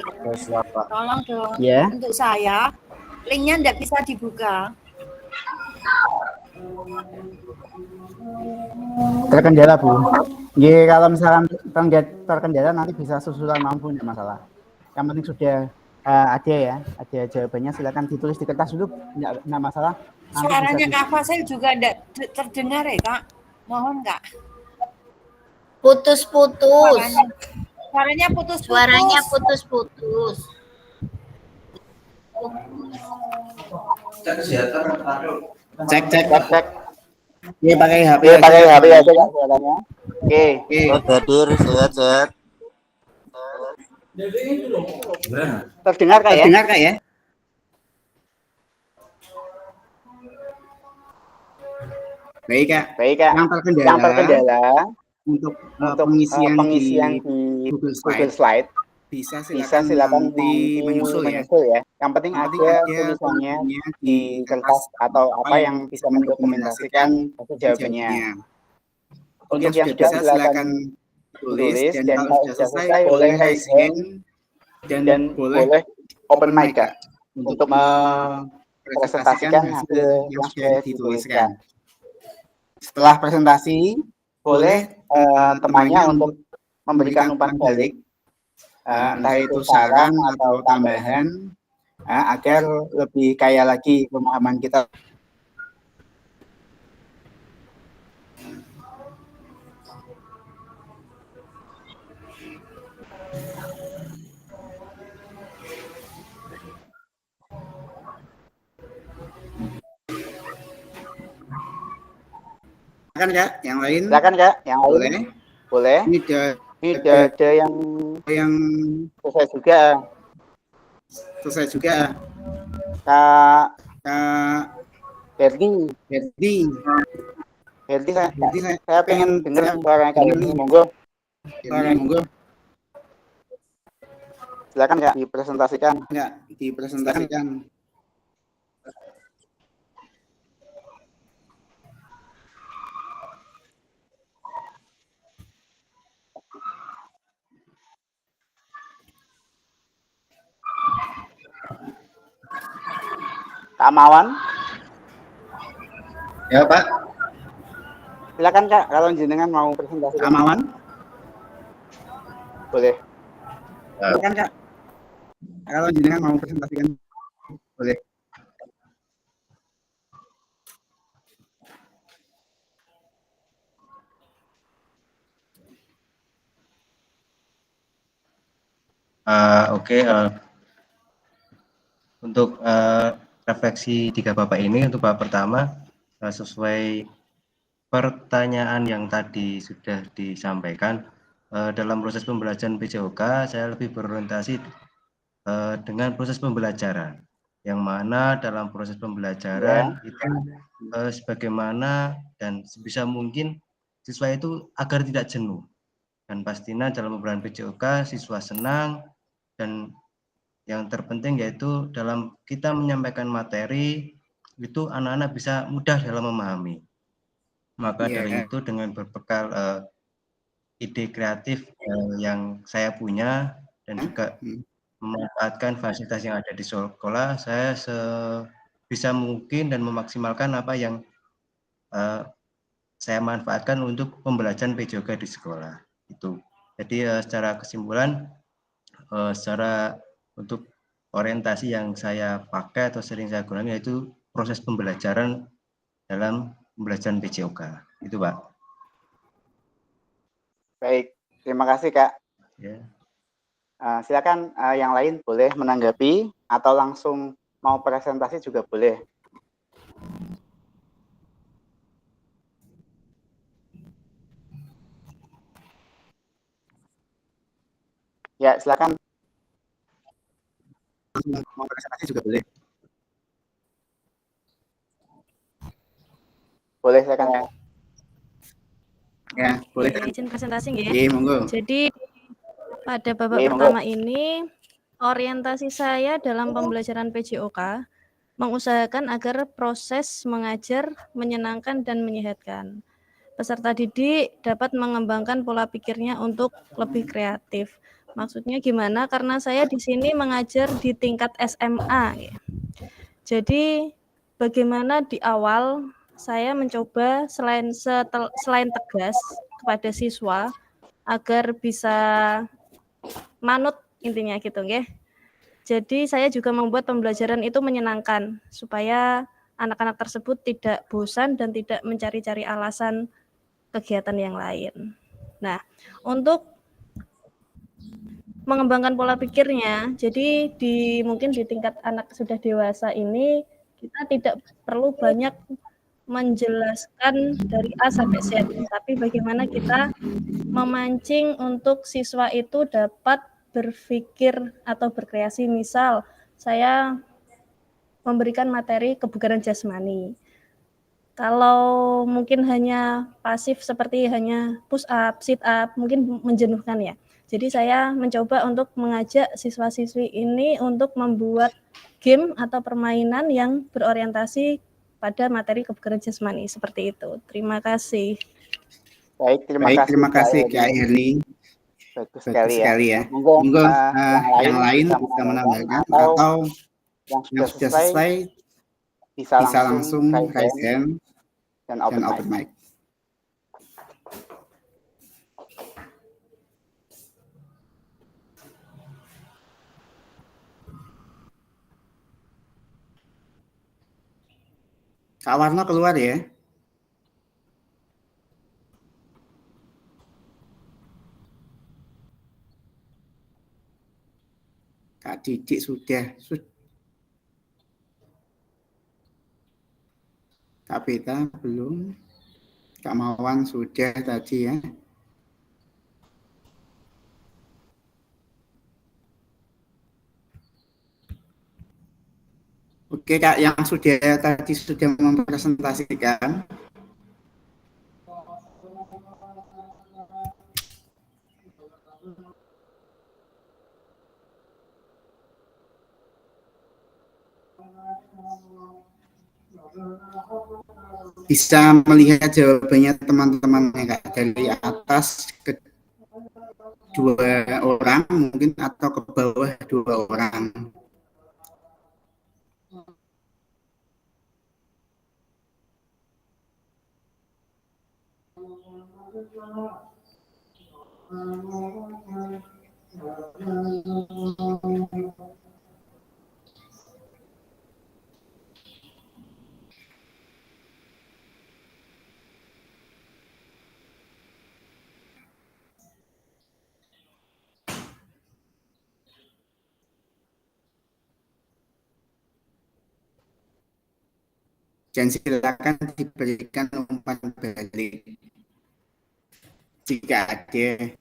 tolong dong. Ya. Untuk saya, linknya nggak bisa dibuka. Terkendala, Bu. Ya, kalau misalkan terkendala nanti bisa susulan mampu, tidak masalah. Yang penting sudah ada ya, ada jawabannya. Silakan ditulis di kertas dulu, tidak masalah. Nanti Suaranya Kak Fasil juga tidak terdengar ya, Kak. Mohon, Kak. Putus-putus. Suaranya putus-putus. Suaranya putus-putus. Cek. Iya, pakai HP. Iya, pakai HP aja Kak suaranya. Oke. Hadir, sehat. Terdengar Kak ya? Terdengar Kak ya? Baik Kak. Yang terkendala untuk pengisian di Google Slide bisa silakan nanti menyusul ya. Yang penting ada tulisannya di kertas atau apa yang bisa mendokumentasikan jawabannya. Untuk yang sudah bisa silakan tulis dan kalau sudah selesai boleh raise hand dan boleh open mic Kak untuk mempresentasikan hasil yang sudah dituliskan. Setelah presentasi boleh temannya untuk memberikan umpan balik, entah itu saran atau tambahan, agar lebih kaya lagi pemahaman kita. Silakan Kak, yang lain. Boleh. Ini ada yang selesai juga. Kak Berdi, saya pengen dengar suara Kak Berdi, monggo. Silakan Kak, dipresentasikan. Kak Mawan. Ya Pak. Silakan Kak, kalau jenengan mau presentasi. Kak Mawan. Boleh. Silakan Kak. Kalau jenengan mau presentasikan, boleh. Untuk refleksi 3 Bapak ini, untuk Bapak pertama, sesuai pertanyaan yang tadi sudah disampaikan, dalam proses pembelajaran PJOK, saya lebih berorientasi dengan proses pembelajaran, yang mana dalam proses pembelajaran itu sebagaimana dan sebisa mungkin siswa itu agar tidak jenuh. Dan pastinya dalam pembelajaran PJOK, siswa senang, dan yang terpenting yaitu dalam kita menyampaikan materi itu anak-anak bisa mudah dalam memahami. Maka dari itu dengan berbekal ide kreatif yang saya punya dan juga memanfaatkan fasilitas yang ada di sekolah, saya sebisa mungkin dan memaksimalkan apa yang saya manfaatkan untuk pembelajaran PJOK di sekolah. Itu. Jadi secara kesimpulan, secara untuk orientasi yang saya pakai atau sering saya gunakan yaitu proses pembelajaran dalam pembelajaran PJOK. Itu Pak. Baik, terima kasih Kak. Ya. Silakan yang lain boleh menanggapi atau langsung mau presentasi juga boleh. Ya, silakan. Mau presentasi juga boleh. Boleh, silakan ya. Ya, boleh. Izin presentasi nggih. Iya, monggo. Jadi pada babak Iya, pertama monggo. ini orientasi saya dalam pembelajaran PJOK mengusahakan agar proses mengajar menyenangkan dan menyehatkan. Peserta didik dapat mengembangkan pola pikirnya untuk lebih kreatif. Maksudnya gimana? Karena saya di sini mengajar di tingkat SMA. Ya. Jadi bagaimana di awal saya mencoba selain tegas kepada siswa agar bisa manut intinya gitu nggih. Jadi saya juga membuat pembelajaran itu menyenangkan supaya anak-anak tersebut tidak bosan dan tidak mencari-cari alasan kegiatan yang lain. Nah, untuk mengembangkan pola pikirnya, jadi mungkin di tingkat anak sudah dewasa ini kita tidak perlu banyak menjelaskan dari A sampai Z, tapi bagaimana kita memancing untuk siswa itu dapat berpikir atau berkreasi. Misal, saya memberikan materi kebugaran jasmani. Kalau mungkin hanya pasif seperti hanya push up, sit up, mungkin menjenuhkan ya. Jadi saya mencoba untuk mengajak siswa-siswi ini untuk membuat game atau permainan yang berorientasi pada materi kebugaran jasmani seperti itu. Terima kasih. Baik, terima kasih Kak Herni. Bagus sekali ya. Monggo yang lain bisa menambahkan atau yang sudah selesai bisa langsung raise hand dan open mic. Kak Warno keluar ya. Kak Didik sudah. Kak Beta belum. Kak Mawang sudah tadi ya. Oke Kak, yang tadi sudah mempresentasikan. Bisa melihat jawabannya teman-teman Kak dari atas ke 2 orang mungkin atau ke bawah 2 orang. Dan silakan diberikan umpan balik jika ada.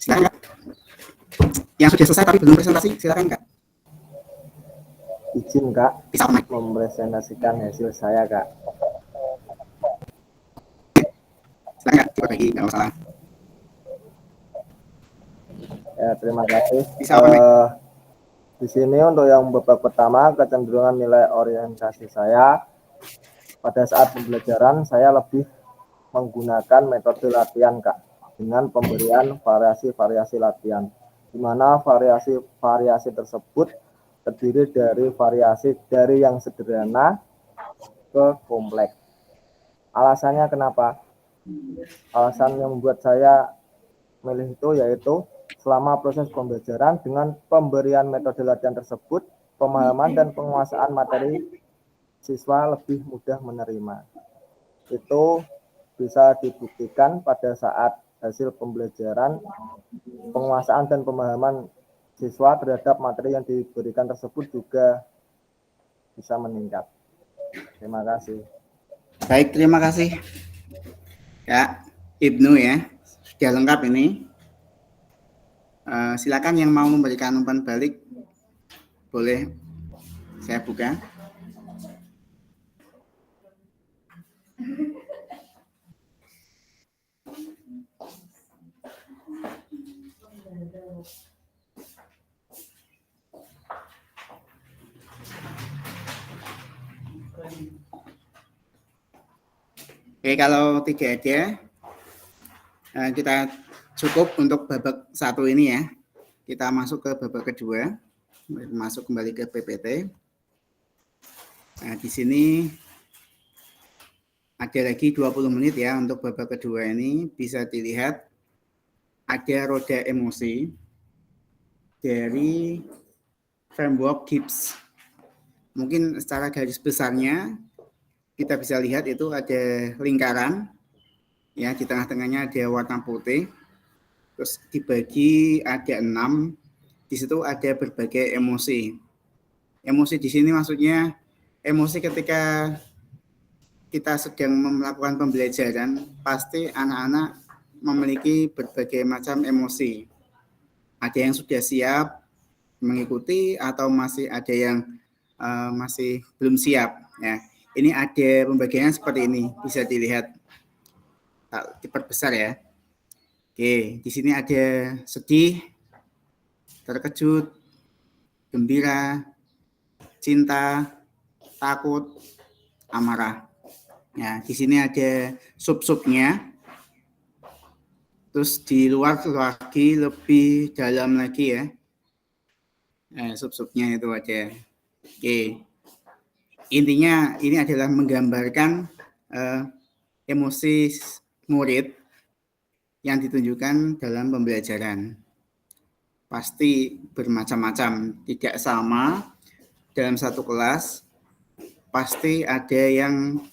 Silakan Kak. Yang sudah selesai tapi belum presentasi, silakan Kak. Izin Kak, bisa mempresentasikan hasil saya Kak. Silakan Kak, coba bagi, nggak masalah. Ya, terima kasih. Bisa apa, di sini untuk yang babak pertama, kecenderungan nilai orientasi saya pada saat pembelajaran saya lebih menggunakan metode latihan, Kak, dengan pemberian variasi-variasi latihan, di mana variasi-variasi tersebut terdiri dari variasi dari yang sederhana ke kompleks. Alasannya kenapa? Alasan yang membuat saya milih itu yaitu selama proses pembelajaran dengan pemberian metode latihan tersebut, pemahaman dan penguasaan materi siswa lebih mudah menerima. Itu bisa dibuktikan pada saat hasil pembelajaran, penguasaan dan pemahaman siswa terhadap materi yang diberikan tersebut juga bisa meningkat. Terima kasih. Baik, terima kasih. Ya, Ibnu ya, sudah lengkap ini. Silakan yang mau memberikan umpan balik, boleh saya buka. Oke, kalau tidak ada, kita cukup untuk babak 1 ini ya. Kita masuk ke babak kedua, masuk kembali ke PPT. Nah, di sini ada lagi 20 menit ya untuk babak kedua ini. Bisa dilihat ada roda emosi dari framework Gibbs. Mungkin secara garis besarnya kita bisa lihat itu ada lingkaran, ya, di tengah-tengahnya ada warna putih, terus dibagi ada 6, di situ ada berbagai emosi. Emosi di sini maksudnya emosi ketika kita sedang melakukan pembelajaran, pasti anak-anak memiliki berbagai macam emosi. Ada yang sudah siap mengikuti atau masih ada yang masih belum siap, ya. Ini ada pembagiannya seperti ini, bisa dilihat. Diperbesar ya. Oke, di sini ada sedih, terkejut, gembira, cinta, takut, amarah. Ya, di sini ada sub-subnya. Terus di luar lagi lebih dalam lagi ya. Sub-subnya itu ada. Oke. Intinya ini adalah menggambarkan emosi murid yang ditunjukkan dalam pembelajaran. Pasti bermacam-macam, tidak sama dalam satu kelas. Pasti ada yang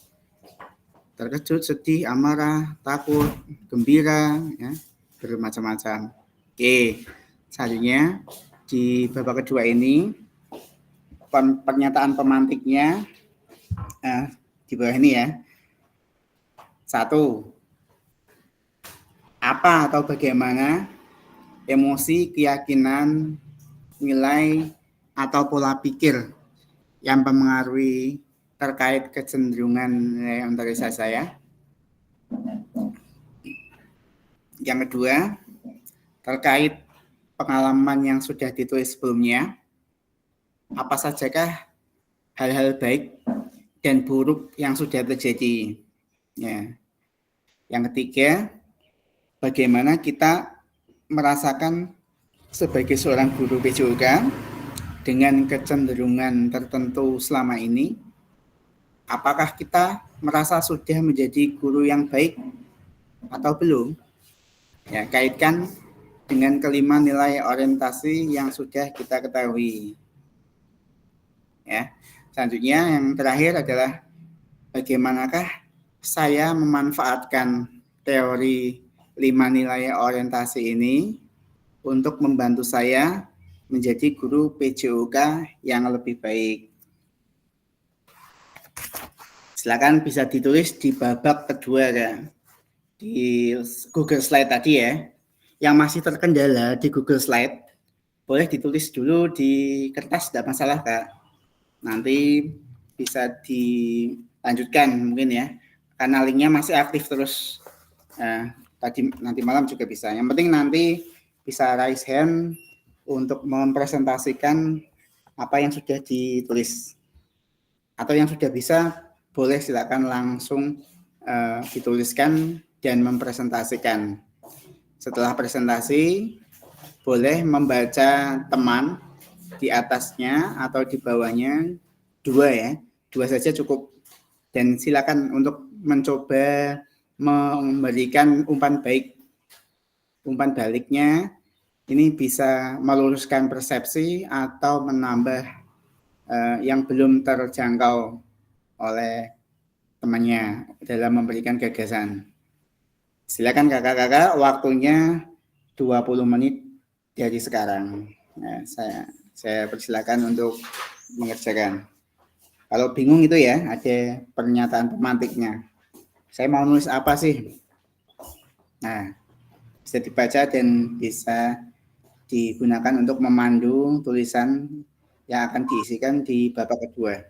terkejut, sedih, amarah, takut, gembira, ya, bermacam-macam. Oke, selanjutnya di babak kedua ini pernyataan pemantiknya di bawah ini ya. 1. Apa atau bagaimana emosi, keyakinan, nilai, atau pola pikir yang mempengaruhi terkait kecenderungan nilai orientasi saya. Yang kedua, terkait pengalaman yang sudah ditulis sebelumnya. Apa sajakah hal-hal baik dan buruk yang sudah terjadi? Ya. Yang ketiga, bagaimana kita merasakan sebagai seorang guru PJOK dengan kecenderungan tertentu selama ini? Apakah kita merasa sudah menjadi guru yang baik atau belum? Ya, kaitkan dengan kelima nilai orientasi yang sudah kita ketahui. Ya, selanjutnya yang terakhir adalah bagaimanakah saya memanfaatkan teori 5 nilai orientasi ini untuk membantu saya menjadi guru PJOK yang lebih baik. Silakan bisa ditulis di babak kedua ya, di Google Slide tadi ya. Yang masih terkendala di Google Slide, boleh ditulis dulu di kertas, tidak masalah Kak. Nanti bisa dilanjutkan mungkin ya, karena linknya masih aktif terus. Nanti malam juga bisa. Yang penting nanti bisa raise hand untuk mempresentasikan apa yang sudah ditulis. Atau yang sudah bisa, boleh silakan langsung dituliskan dan mempresentasikan. Setelah presentasi, boleh membaca teman di atasnya atau di bawahnya, 2 ya, 2 saja cukup. Dan silakan untuk mencoba memberikan umpan baliknya. Ini bisa meluruskan persepsi atau menambah yang belum terjangkau oleh temannya dalam memberikan gagasan. Silakan kakak-kakak, waktunya 20 menit dari sekarang. Nah, saya persilakan untuk mengerjakan. Kalau bingung itu ya, ada pernyataan pemantiknya. Saya mau nulis apa sih? Nah, bisa dibaca dan bisa digunakan untuk memandu tulisan yang akan diisikan di babak kedua.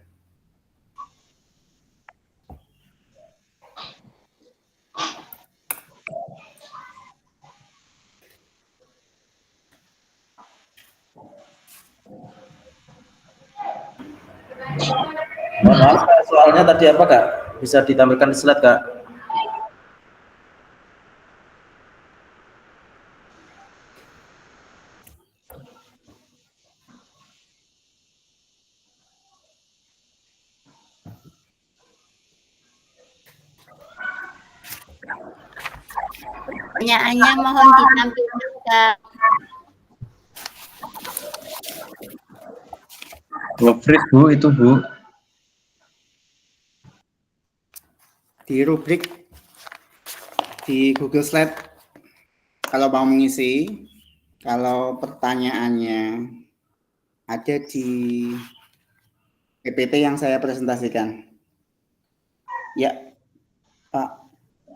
Mohon maaf, Kak, soalnya tadi apa, Kak? Bisa ditampilkan di slide, Kak? Pertanyaannya mohon ditampilkan, Kak. Nge-freeze Bu, itu Bu. Di rubrik di Google Slide, kalau mau mengisi, kalau pertanyaannya ada di PPT yang saya presentasikan. Ya, Pak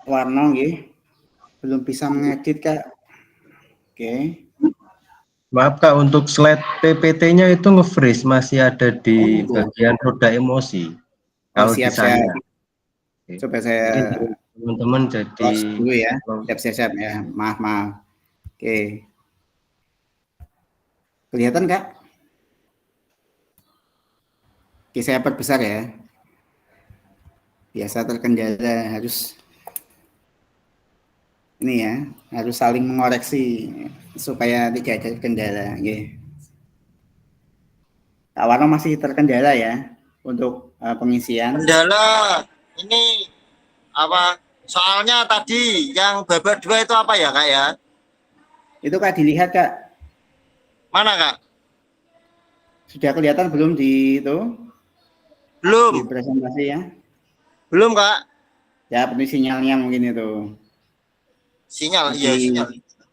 Warno, belum bisa mengedit, Kak. Oke. Maaf Kak, untuk slide PPT-nya itu nge-freeze, masih ada di bagian roda emosi. Kalau di saya. Coba saya teman-teman jadi dulu ya. Siap ya. Maaf. Oke. Kelihatan, Kak? Oke, saya perbesar ya. Biasa terkendala, harus ini ya, harus saling mengoreksi supaya tidak ada kendala. Kak Warno masih terkendala ya untuk pengisian. Kendala ini apa? Soalnya tadi yang babak 2 itu apa ya, Kak ya? Itu Kak dilihat, Kak. Mana, Kak? Sudah kelihatan belum di itu? Belum. Di presentasi ya? Belum, Kak. Ya, penuh sinyalnya mungkin itu. Sinyal, iya sinyal.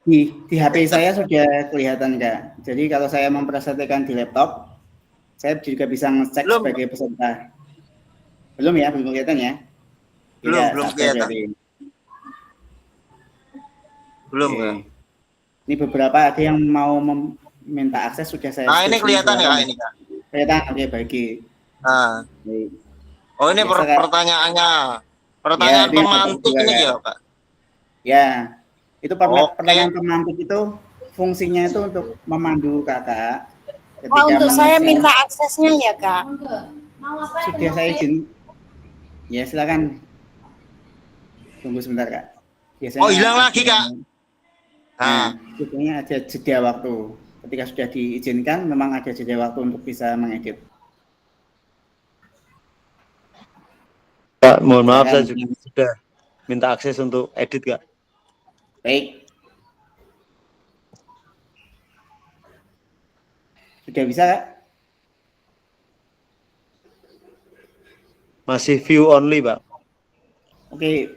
Di HP saya sudah kelihatan, Kak. Jadi kalau saya mempresentasikan di laptop, saya juga bisa ngecek sebagai peserta. Belum ya, belum kelihatan ya? Belum kelihatan. Belum, Kak. Ini beberapa ada yang mau meminta akses, sudah saya. Nah, ini kelihatan ya, Kak, ini, Kak? Kelihatan, oke, bagi. Nah. Oh, ini pertanyaannya. Pertanyaan ya, pemantik ini ya, Kak? Ya, itu pertanyaan pemantik itu fungsinya itu untuk memandu kakak. Untuk saya minta aksesnya ya, Kak. Sudah saya izin. Ya, silakan. Tunggu sebentar, Kak. Biasanya hilang lagi, Kak. Nah, biasanya ada jeda waktu. Ketika sudah diizinkan, memang ada jeda waktu untuk bisa mengedit. Kak, mohon maaf, saya juga sudah minta akses untuk edit, Kak. Baik. Sudah bisa, Kak? Masih view only, Pak. Oke,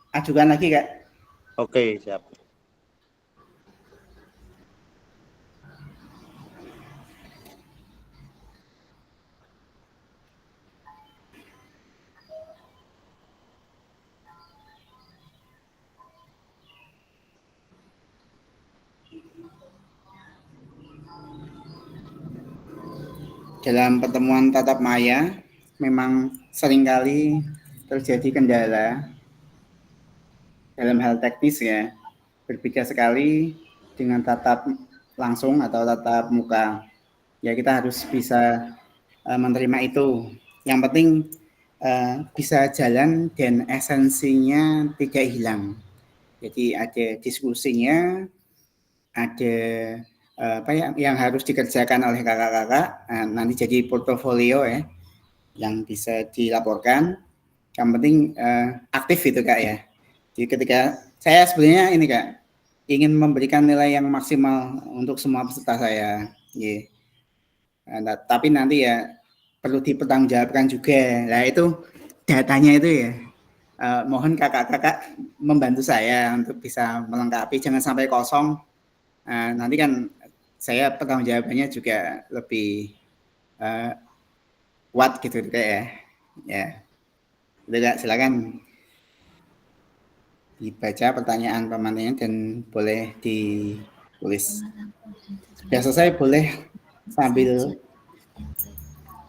ajukan lagi, Kak. Oke, siap. Dalam pertemuan tatap maya, memang seringkali terjadi kendala dalam hal teknis ya. Berbeda sekali dengan tatap langsung atau tatap muka. Ya kita harus bisa menerima itu. Yang penting bisa jalan dan esensinya tidak hilang. Jadi ada diskusinya, ada apa yang harus dikerjakan oleh kakak-kakak, nanti jadi portofolio ya, yang bisa dilaporkan. Yang penting aktif itu Kak ya. Jadi ketika saya sebenarnya ini Kak, ingin memberikan nilai yang maksimal untuk semua peserta saya. Yeah. Tapi nanti ya perlu dipertanggungjawabkan juga. Nah itu datanya itu ya. Mohon kakak-kakak membantu saya untuk bisa melengkapi, jangan sampai kosong. Nanti kan saya pertanggungjawabannya juga lebih kuat gitu Kak ya. Ya. Udah Kak, silakan dibaca pertanyaan pemateri dan boleh ditulis. Sudah selesai boleh sambil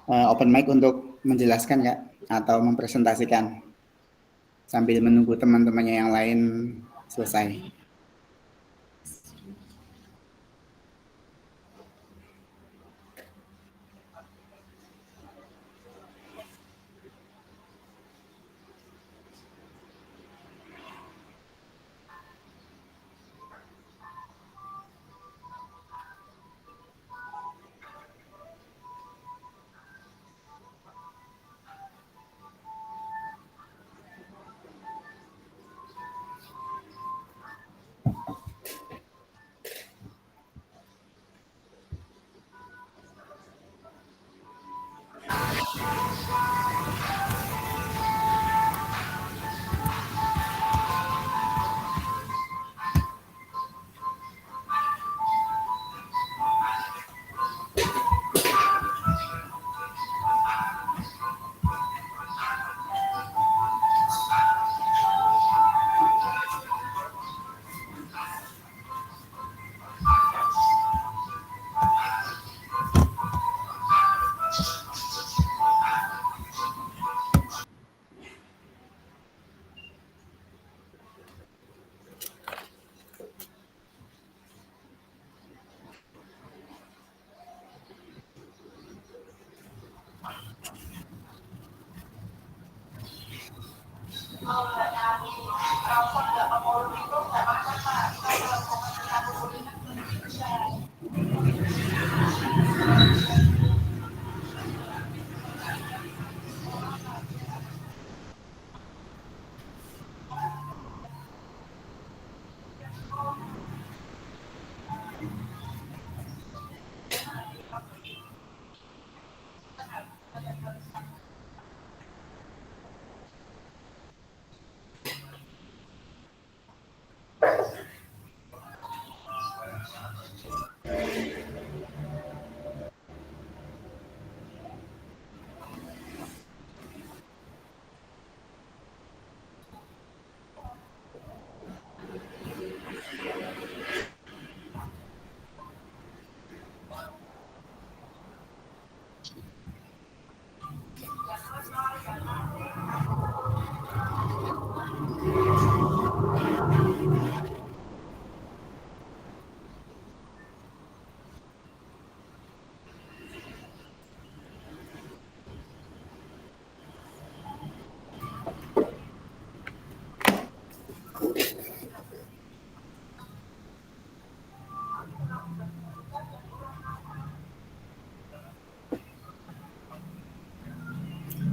open mic untuk menjelaskan Kak atau mempresentasikan sambil menunggu teman-temannya yang lain selesai.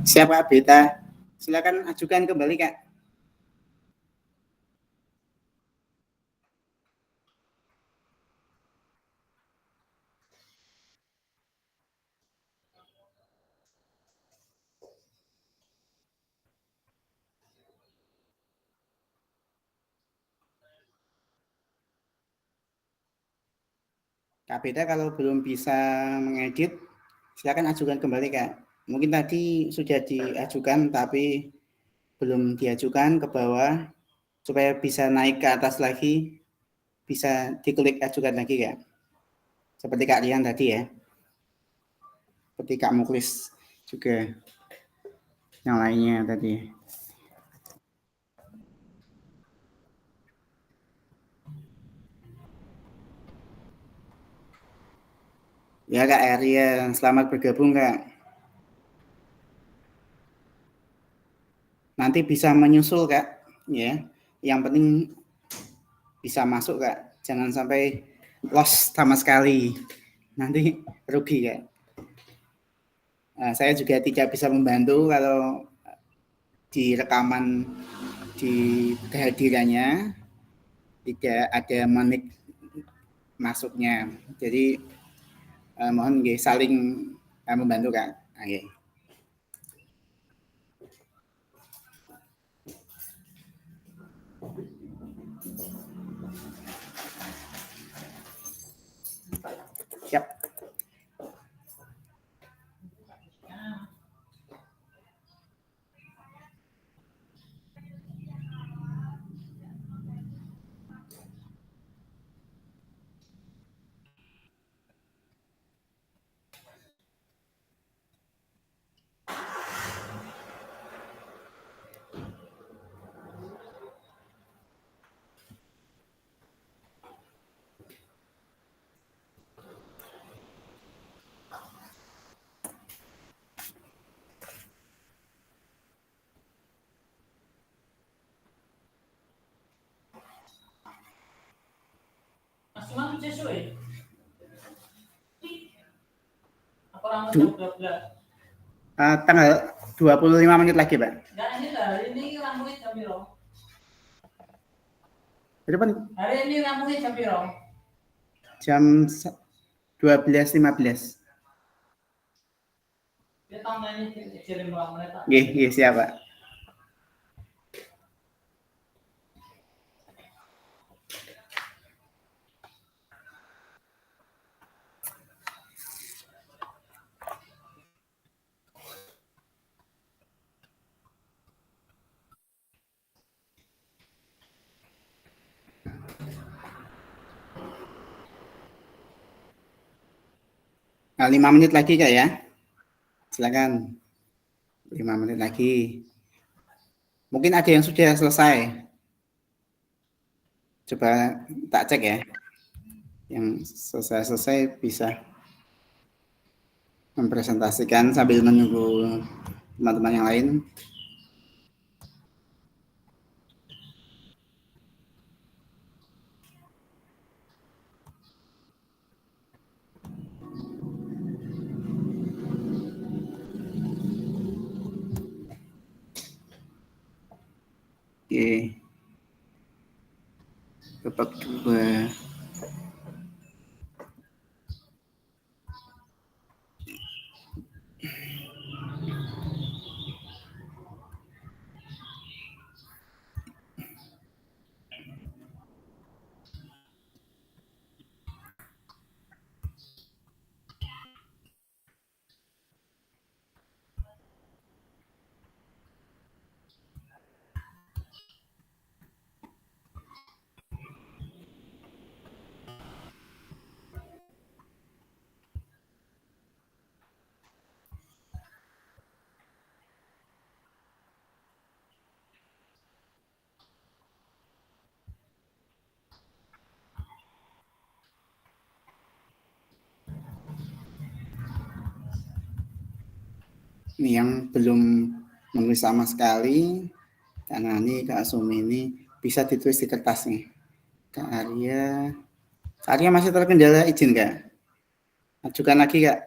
Siapa Beta? Silakan ajukan kembali Kak. Kak Beta kalau belum bisa mengedit, silakan ajukan kembali Kak. Mungkin tadi sudah diajukan tapi belum diajukan ke bawah supaya bisa naik ke atas lagi, bisa diklik ajukan lagi Kak. Seperti Kak Lian tadi ya. Seperti Kak Muklis juga. Yang lainnya tadi. Ya Kak Arya, selamat bergabung Kak. Nanti bisa menyusul Kak, ya. Yang penting bisa masuk Kak, jangan sampai lost sama sekali. Nanti rugi Kak. Nah, saya juga tidak bisa membantu kalau di rekaman di kehadirannya tidak ada menit masuknya. Jadi mohon saling membantu Kak. Okay. Siap. Tanggal 25 menit lagi, Pak. Ini rambutnya jam piro? Hari ini rambutnya jam piro? Jam 12.15. Nggih, siap, Pak. Nah, 5 menit lagi Kak ya. Silakan. 5 menit lagi. Mungkin ada yang sudah selesai. Coba tak cek ya. Yang selesai bisa mempresentasikan sambil menunggu teman-teman yang lain. Oke. Babak 2. Ini yang belum menulis sama sekali, Kak Nani, Kak Sumi ini bisa ditulis di kertas nih. Kak Arya masih terkendala izin Kak? Ajukan lagi Kak,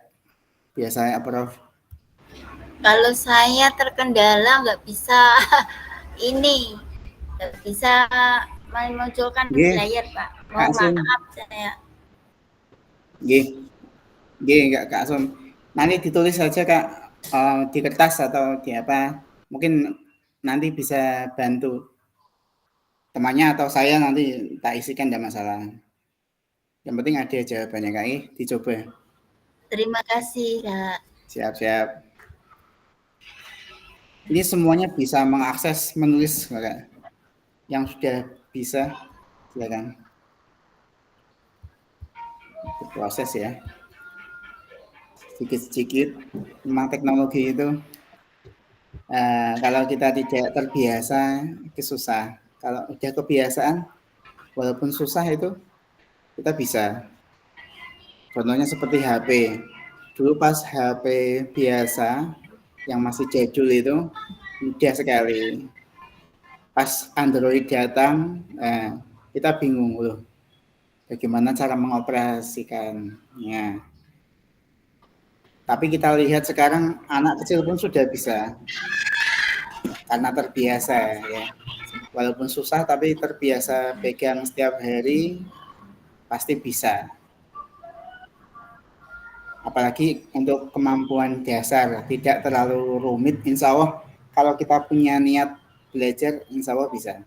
biar saya approve. Kalau saya terkendala nggak bisa ini, nggak bisa memunculkan layar Pak. Mohon maaf saya. Nggih Kak Sum. Nanti ditulis saja Kak. Di kertas atau di apa, mungkin nanti bisa bantu temannya atau saya, nanti tak isikan, tidak masalah. Yang penting ada jawabannya Kak, dicoba. Terima kasih Kak. Siap. Ini semuanya bisa mengakses menulis Kak. Yang sudah bisa, silakan. Proses ya. Sedikit-sedikit, memang teknologi itu kalau kita tidak terbiasa itu susah. Kalau udah kebiasaan, walaupun susah itu kita bisa. Contohnya seperti HP. Dulu pas HP biasa yang masih jadul itu mudah sekali. Pas Android datang, kita bingung loh, bagaimana cara mengoperasikannya. Tapi kita lihat sekarang anak kecil pun sudah bisa, karena terbiasa ya. Walaupun susah tapi terbiasa pegang setiap hari, pasti bisa. Apalagi untuk kemampuan dasar, tidak terlalu rumit, insya Allah kalau kita punya niat belajar, insya Allah bisa.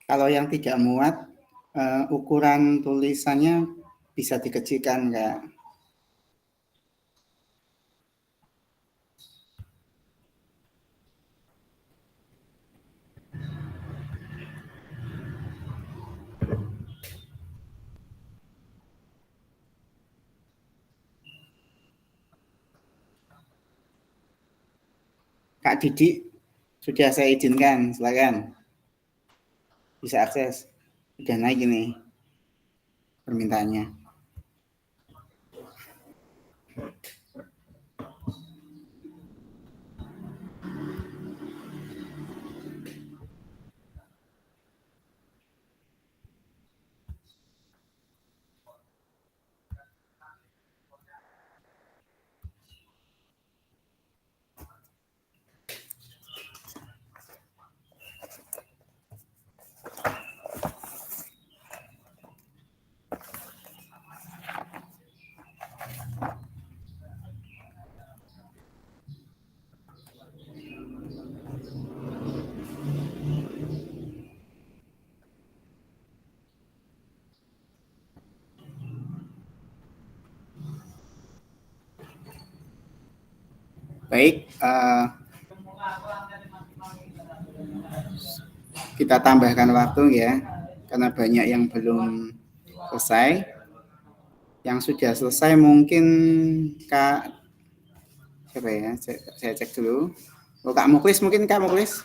Kalau yang tidak muat, ukuran tulisannya bisa dikecilkan, Kak. Kak Didi, sudah saya izinkan, silakan. Bisa akses, udah naik ini permintaannya. Baik, kita tambahkan waktu ya, karena banyak yang belum selesai. Yang sudah selesai mungkin Kak, siapa ya? Saya cek dulu. Oh, Kak Muklis, mungkin Kak Muklis.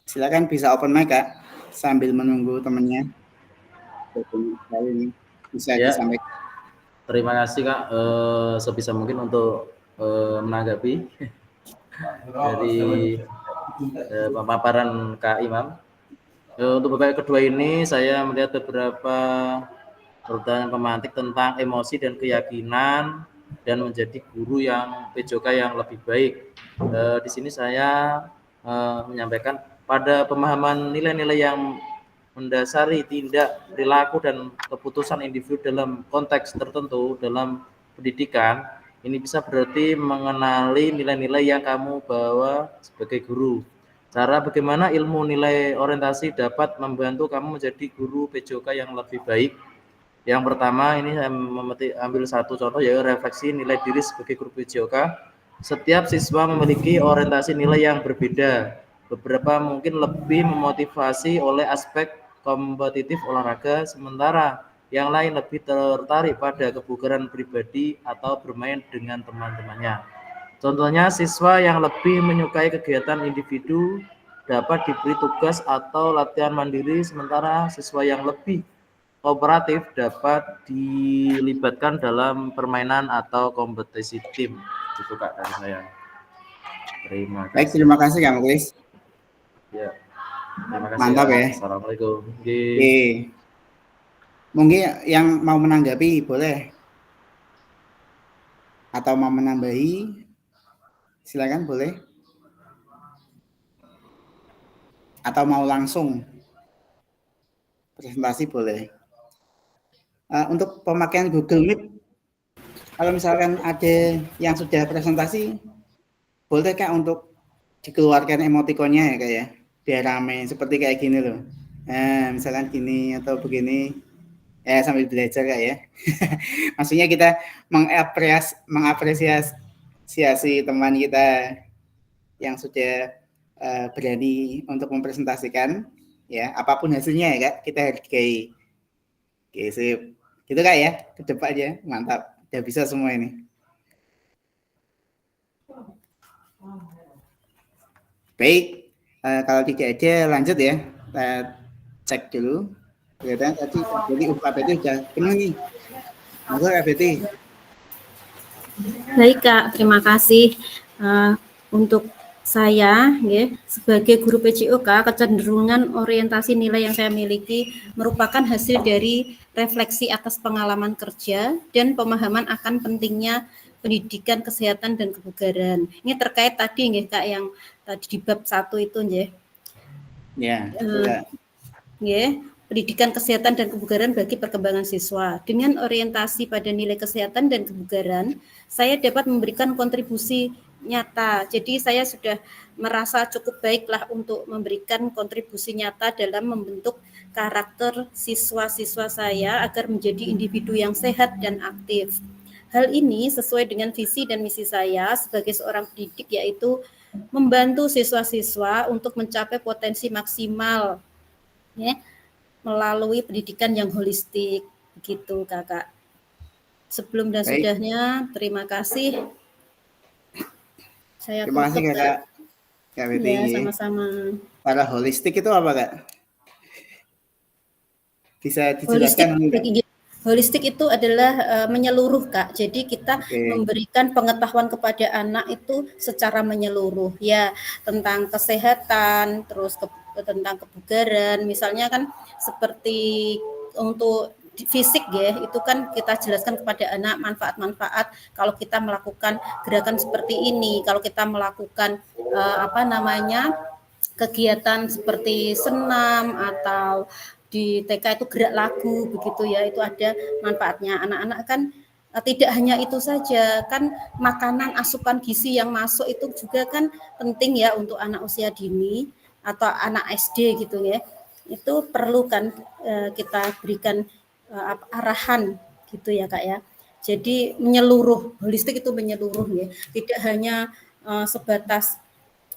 Silakan bisa open mic, Kak, sambil menunggu temannya. Bisa ya, disampaikan. Terima kasih Kak, sebisa mungkin untuk menanggapi dari pemaparan Kak Imam. Untuk babak kedua ini saya melihat beberapa pertanyaan pemantik tentang emosi dan keyakinan dan menjadi guru yang PJOK yang lebih baik. Di sini saya menyampaikan pada pemahaman nilai-nilai yang mendasari tindak, perilaku, dan keputusan individu dalam konteks tertentu dalam pendidikan. Ini bisa berarti mengenali nilai-nilai yang kamu bawa sebagai guru. Cara bagaimana ilmu nilai orientasi dapat membantu kamu menjadi guru PJOK yang lebih baik. Yang pertama, ini saya ambil satu contoh, yaitu refleksi nilai diri sebagai guru PJOK. Setiap siswa memiliki orientasi nilai yang berbeda. Beberapa mungkin lebih memotivasi oleh aspek kompetitif olahraga, sementara yang lain lebih tertarik pada kebugaran pribadi atau bermain dengan teman-temannya. Contohnya, siswa yang lebih menyukai kegiatan individu dapat diberi tugas atau latihan mandiri, sementara siswa yang lebih kooperatif dapat dilibatkan dalam permainan atau kompetisi tim. Itu Kak dari saya. Terima kasih. Baik, terima kasih Kak Muklis. Ya. Terima kasih. Mantap ya. Assalamualaikum. Oke. Mungkin yang mau menanggapi boleh. Atau mau menambahi, silakan boleh. Atau mau langsung presentasi boleh. Untuk pemakaian Google Meet, kalau misalkan ada yang sudah presentasi, boleh Kak untuk dikeluarkan emotikonnya ya Kak ya, biar rame seperti kayak gini loh. Misalkan gini atau begini, ya sambil belajar Kak ya. Maksudnya kita mengapresiasi teman kita yang sudah berani untuk mempresentasikan, ya apapun hasilnya ya Kak, kita hargai. Oke, sip. Gitu Kak ya, ke depannya mantap, udah bisa semua ini. Baik, kalau tidak ada lanjut ya, kita cek dulu. Kelihatan tadi jadi UKBT sudah penuh nih. Monggo KBT. Baik Kak, terima kasih. Untuk saya, ya, sebagai guru PJOK, kecenderungan orientasi nilai yang saya miliki merupakan hasil dari refleksi atas pengalaman kerja dan pemahaman akan pentingnya pendidikan kesehatan dan kebugaran. Ini terkait tadi, ya, Kak, yang tadi di bab 1 itu, ya. Ya, pendidikan kesehatan dan kebugaran bagi perkembangan siswa. Dengan orientasi pada nilai kesehatan dan kebugaran, saya dapat memberikan kontribusi nyata. Jadi saya sudah merasa cukup baiklah untuk memberikan kontribusi nyata dalam membentuk karakter siswa-siswa saya agar menjadi individu yang sehat dan aktif. Hal ini sesuai dengan visi dan misi saya sebagai seorang pendidik, yaitu membantu siswa-siswa untuk mencapai potensi maksimal, ya, melalui pendidikan yang holistik. Begitu Kakak. Sebelum dan sudahnya, terima kasih. Saya terima kasih Kakak. Ya, sama-sama. Para holistik itu apa Kak? Bisa dijelaskan? Holistik itu adalah menyeluruh Kak. Jadi kita memberikan pengetahuan kepada anak itu secara menyeluruh, ya, tentang kesehatan, terus tentang kebugaran. Misalnya kan seperti untuk fisik ya, itu kan kita jelaskan kepada anak manfaat-manfaat kalau kita melakukan gerakan seperti ini, kalau kita melakukan kegiatan seperti senam atau di TK itu gerak lagu begitu ya, itu ada manfaatnya. Anak-anak kan tidak hanya itu saja, kan makanan asupan gizi yang masuk itu juga kan penting ya untuk anak usia dini atau anak SD gitu ya. Itu perlu kan kita berikan arahan gitu ya Kak ya. Jadi menyeluruh, holistik itu menyeluruh ya, tidak hanya sebatas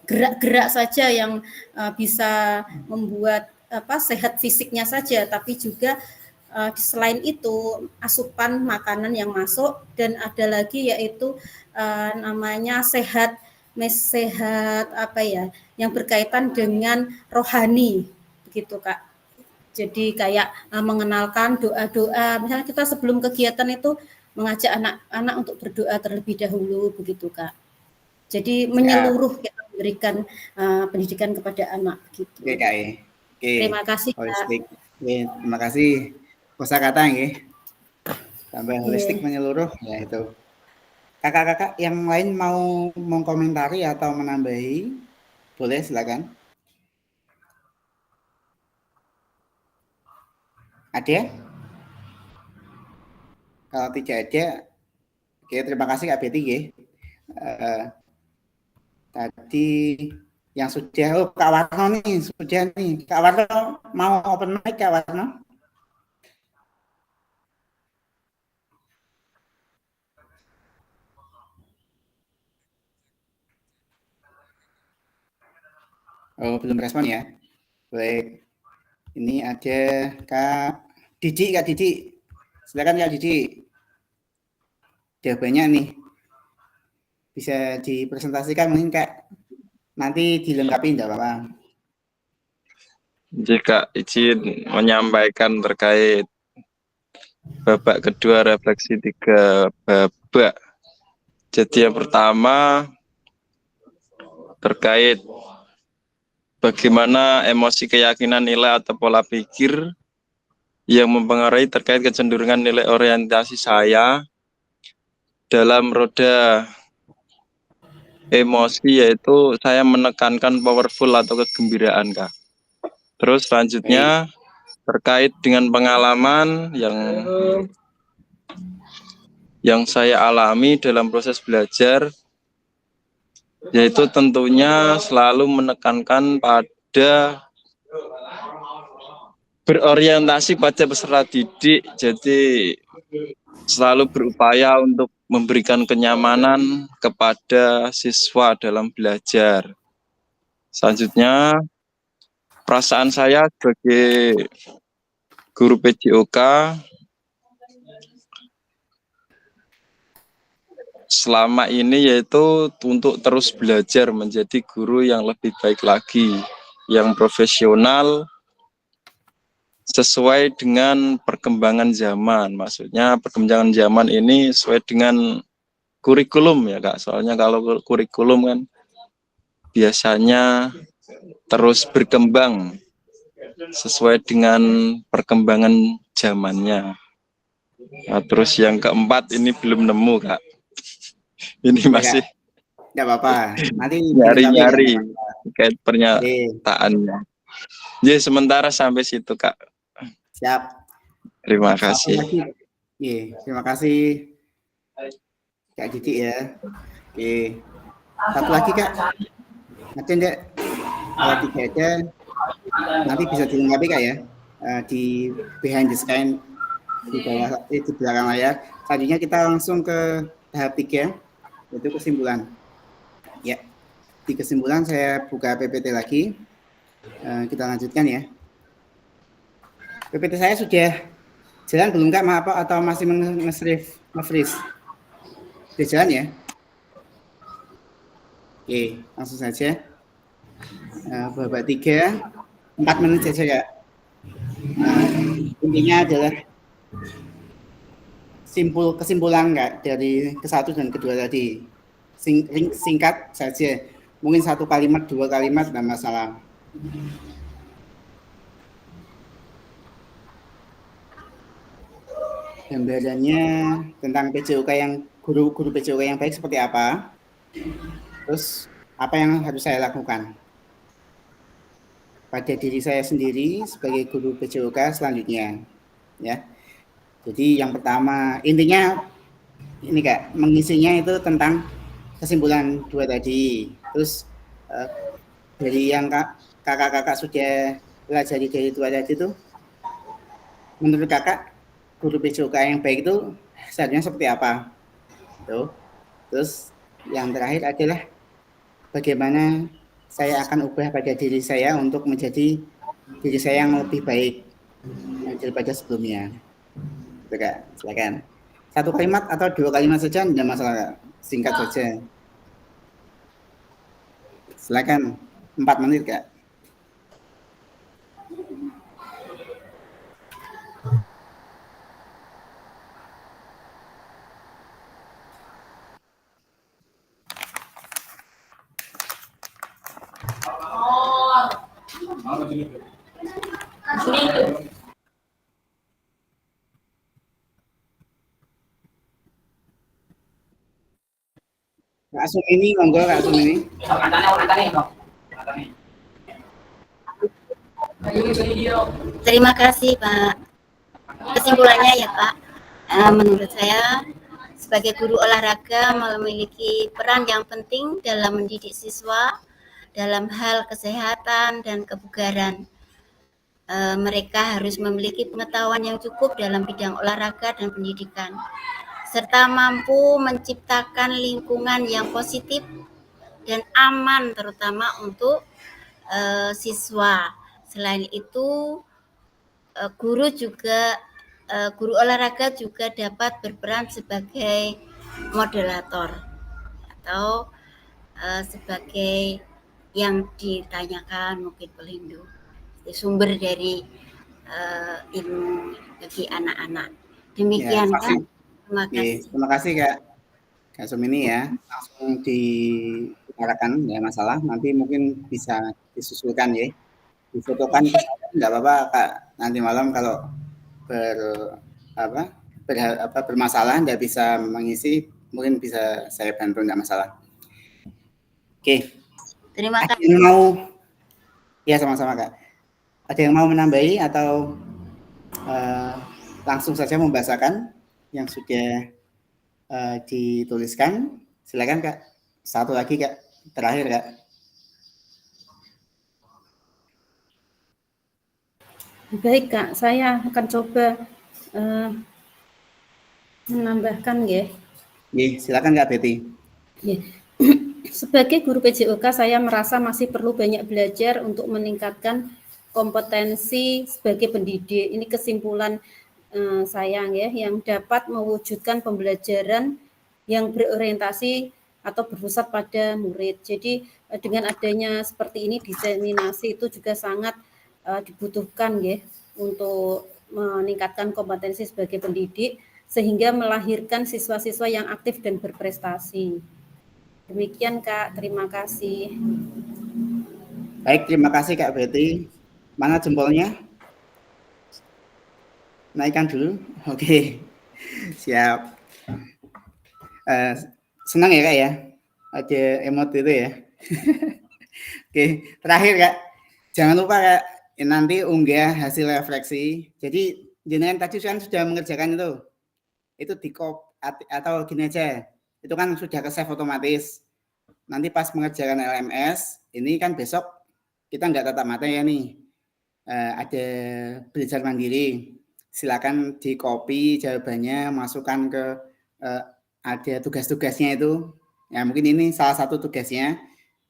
gerak-gerak saja yang bisa membuat sehat fisiknya saja, tapi juga selain itu asupan makanan yang masuk, dan ada lagi yaitu namanya sehat yang berkaitan dengan rohani begitu Kak. Jadi kayak mengenalkan doa-doa, misalnya kita sebelum kegiatan itu mengajak anak-anak untuk berdoa terlebih dahulu begitu Kak. Jadi menyeluruh kita memberikan pendidikan kepada anak gitu. Oke Kak. Terima kasih Kak. Holistik. Terima kasih. Kosakata nggih. Tambah holistik menyeluruh ya itu. Kakak-kakak yang lain mau mengkomentari atau menambahi, boleh silakan. Ada? Kalau tidak ada, oke, terima kasih Kak Betty ya. Tadi yang sudah, Kak Warno nih, sudah nih. Kak Warno mau open mic Kak Warno? Oh, belum respon ya. Baik. Ini ada Kak Didi. Silakan Kak Didi. Jawabannya nih. Bisa dipresentasikan mungkin Kak. Nanti dilengkapi enggak apa-apa. Jika izin menyampaikan terkait babak kedua refleksi 3 babak. Jadi yang pertama terkait bagaimana emosi, keyakinan, nilai atau pola pikir yang mempengaruhi terkait kecenderungan nilai orientasi saya dalam roda emosi, yaitu saya menekankan powerful atau kegembiraan, Kak. Terus selanjutnya terkait dengan pengalaman yang saya alami dalam proses belajar, yaitu tentunya selalu menekankan pada berorientasi pada peserta didik, jadi selalu berupaya untuk memberikan kenyamanan kepada siswa dalam belajar. Selanjutnya, perasaan saya sebagai guru PJOK selama ini yaitu untuk terus belajar menjadi guru yang lebih baik lagi, yang profesional, sesuai dengan perkembangan zaman. Maksudnya perkembangan zaman ini sesuai dengan kurikulum ya, Kak. Soalnya kalau kurikulum kan biasanya terus berkembang sesuai dengan perkembangan zamannya. Nah, terus yang keempat ini belum nemu, Kak. Ini masih nggak apa-apa. Nanti nyari-nyari terkait pernyataannya. Jadi sementara sampai situ, Kak. Siap. Terima kasih. Terima kasih Kak Didi ya. Oke. Satu lagi, Kak. Nanti enggak kalau 3 aja nanti bisa dilengkapi, Kak ya. Di behind the screen di bawah di belakang layar. Selanjutnya kita langsung ke tahap 3, yaitu kesimpulan. Ya. Di kesimpulan saya buka PPT lagi. Kita lanjutkan ya. PPT saya sudah jalan belum, Kak? Maaf, atau masih nge-freeze? Sudah jalan ya? Oke, langsung saja. Babak 3, 4 menit saja, Kak. Intinya adalah kesimpulan, Kak, dari ke-1 dan ke-2 tadi. Singkat saja. Mungkin 1 kalimat, 2 kalimat, tidak masalah. Gambarannya tentang PJOK yang guru PJOK yang baik seperti apa, terus apa yang harus saya lakukan pada diri saya sendiri sebagai guru PJOK selanjutnya, ya. Jadi yang pertama intinya ini, Kak, mengisinya itu tentang kesimpulan 2 tadi, terus dari yang kakak-kakak sudah pelajari dari 2 tadi itu, menurut kakak guru PJOK yang baik itu seharusnya seperti apa? Tuh. Terus yang terakhir adalah bagaimana saya akan ubah pada diri saya untuk menjadi diri saya yang lebih baik daripada sebelumnya. Gitu, Kak. Silakan. 1 kalimat atau 2 kalimat saja, tidak masalah, Kak. Singkat saja. Silakan. 4 menit, Kak. Kak Sumini, monggo Kak Sumini. Terima kasih, Pak. Kesimpulannya ya, Pak, menurut saya sebagai guru olahraga memiliki peran yang penting dalam mendidik siswa dalam hal kesehatan dan kebugaran. Mereka harus memiliki pengetahuan yang cukup dalam bidang olahraga dan pendidikan, serta mampu menciptakan lingkungan yang positif dan aman terutama untuk siswa. Selain itu, guru olahraga juga dapat berperan sebagai moderator atau sebagai yang ditanyakan mungkin pelindung, sumber dari ilmu bagi anak-anak. Demikian Ya, Kak. Terima kasih. Terima kasih Kak Sumini ya. Langsung diutarakan ya masalah. Nanti mungkin bisa disusulkan ya. Difotokan enggak apa-apa Kak. Nanti malam kalau bermasalah enggak bisa mengisi, mungkin bisa saya bantu, enggak masalah. Oke. Terima kasih. Yang mau ya sama-sama Kak. Ada yang mau menambahi atau langsung saja membahasakan yang sudah dituliskan? Silakan Kak. Satu lagi Kak, terakhir Kak. Baik Kak, saya akan coba menambahkan ya. Silakan Kak Betty. Sebagai guru PJOK, saya merasa masih perlu banyak belajar untuk meningkatkan kompetensi sebagai pendidik. Ini kesimpulan saya ya, yang dapat mewujudkan pembelajaran yang berorientasi atau berpusat pada murid. Jadi dengan adanya seperti ini, diseminasi itu juga sangat dibutuhkan ya untuk meningkatkan kompetensi sebagai pendidik sehingga melahirkan siswa-siswa yang aktif dan berprestasi. Demikian Kak, terima kasih. Baik, terima kasih Kak Betty. Mana jempolnya? Naikkan dulu. Oke, siap. Senang ya Kak ya, ada emot itu ya. Oke, terakhir Kak, jangan lupa Kak, nanti unggah hasil refleksi. Jadi jenengan tadi kan sudah mengerjakan itu di copy atau gini aja, itu kan sudah ke save otomatis. Nanti pas mengerjakan LMS, ini kan besok kita nggak tatap mata ya nih, ada belajar mandiri. Silakan di copy jawabannya, masukkan ke ada tugas-tugasnya itu. Ya mungkin ini salah satu tugasnya,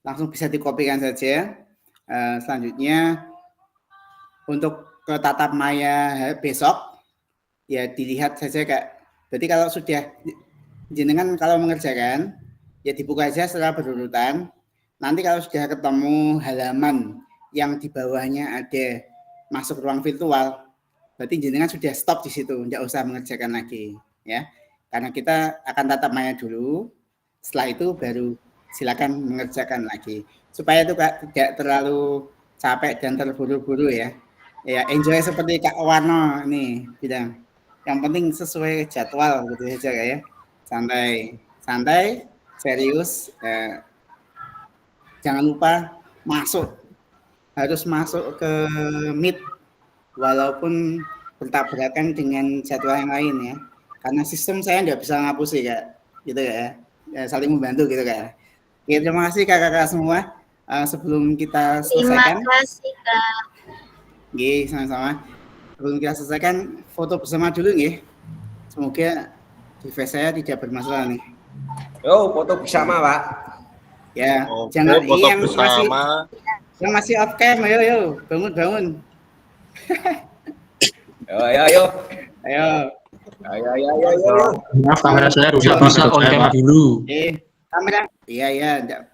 langsung bisa dikopikan saja. Selanjutnya untuk ke tatap maya besok ya dilihat saja Kak. Berarti kalau sudah jenengan kalau mengerjakan ya dibuka aja secara berurutan. Nanti kalau sudah ketemu halaman yang di bawahnya ada masuk ruang virtual, berarti jenengan sudah stop di situ, tidak usah mengerjakan lagi ya. Karena kita akan tatap maya dulu. Setelah itu baru silakan mengerjakan lagi. Supaya itu Kak tidak terlalu capek dan terburu-buru ya. Ya enjoy seperti Kak Warno ini bilang. Yang penting sesuai jadwal gitu aja Kak ya. Santai, serius. Jangan lupa harus masuk ke Meet walaupun bertabrakan dengan jadwal yang lain ya. Karena sistem saya nggak bisa ngapus sih Kak. Gitu ya. Saling membantu gitu Kak. Oke, terima kasih Kakak-kakak semua. Sebelum kita selesaikan. Terima kasih Kak. Oke, sama-sama. Sebelum kita selesaikan, foto bersama dulu nih. Semoga device saya tidak bermasalah nih. Yo, foto bersama Pak. Ya, Oke, jangan foto yang bersama. masih off cam, ayo, bangun. Ayo. Maaf, kamera saya rusak, bisa on cam dulu. Kamera, iya, enggak.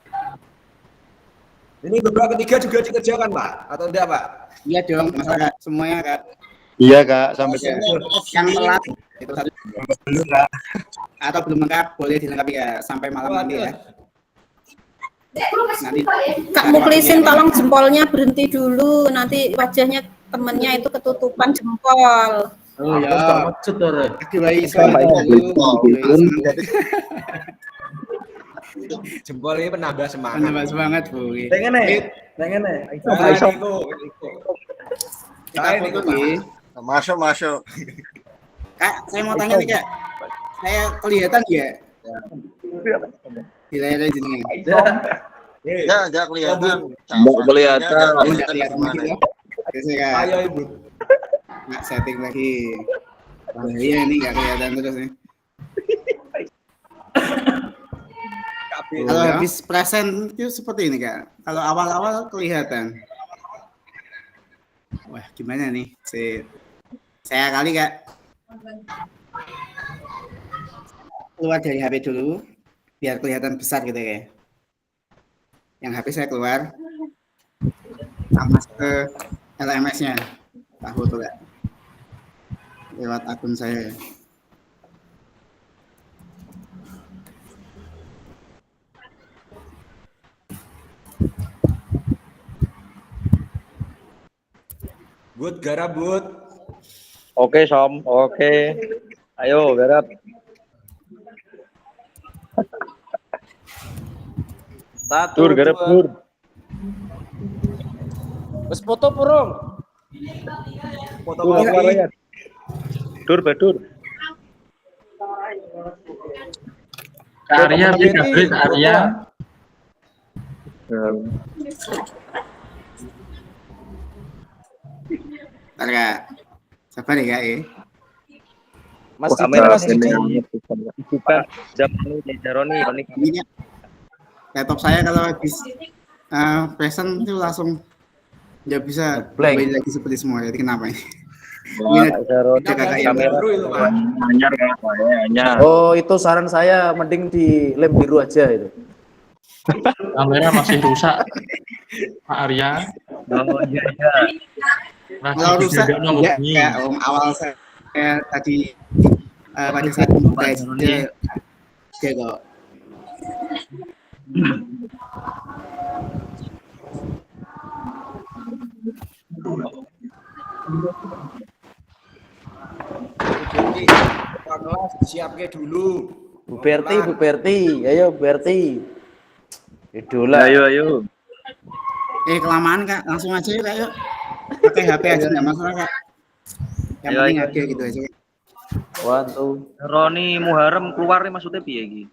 Ini beberapa ketiga juga dikerjakan Pak, atau enggak Pak? Iya dong, masalah semuanya Kak. Iya Kak, sampai yang telat itu satu. Atau belum lengkap boleh dilengkapi ya sampai malam nanti ya. Nanti Kak Muklisin tolong jempolnya berhenti dulu, nanti wajahnya temennya itu ketutupan jempol. Oh ya. Jempol ini penambah semangat Bu. Pengen nih. Kita foto nih. Masuk. Kak, saya mau tanya nih Kak. Saya kelihatan ya? Di layar ini. Enggak kelihatan. Enggak kelihatan. Enggak kelihatan lagi ya. Ayo Ibu. Nggak setting lagi. Iya ini nggak kelihatan terus nih. Kalau habis present itu seperti ini Kak. Kalau awal-awal kelihatan. Wah gimana nih? Saya kali Kak. Keluar dari HP dulu. Biar kelihatan besar gitu ya. Yang HP saya keluar. Masuk ke LMS-nya. Tahu tuh Kak. Lewat akun saya. Bud, garap Bud. Oke, Som. Oke. Ayo, garap. Satu, Garap, dua. Dur. Wes foto purung. Foto Dur, kopi. ya. Dur. Arya, Arya. Ntar Kak. Sabar ya Kak ya. Mas Wah, Didi, Mas Didi. Bukan zaman ini Jaroni. Ini laptop saya kalau habis present itu langsung nggak bisa kembali lagi seperti semua. Jadi kenapa ini? Oh, itu saran saya mending di lem biru aja itu. Kamera masih rusak, Pak Arya. Oh iya. Kalau rusak ya awal saya tadi pada saat membuka dia kok. Siapke dulu. Bu Berti, ayo Bu Berti. Idola. Ayo. Kelamaan Kak, langsung aja yuk Kak yuk. Pakai HP aja nggak masalah Kak. Yang penting ada gitu aja. Roni Muharrem keluar nih maksudnya piye iki?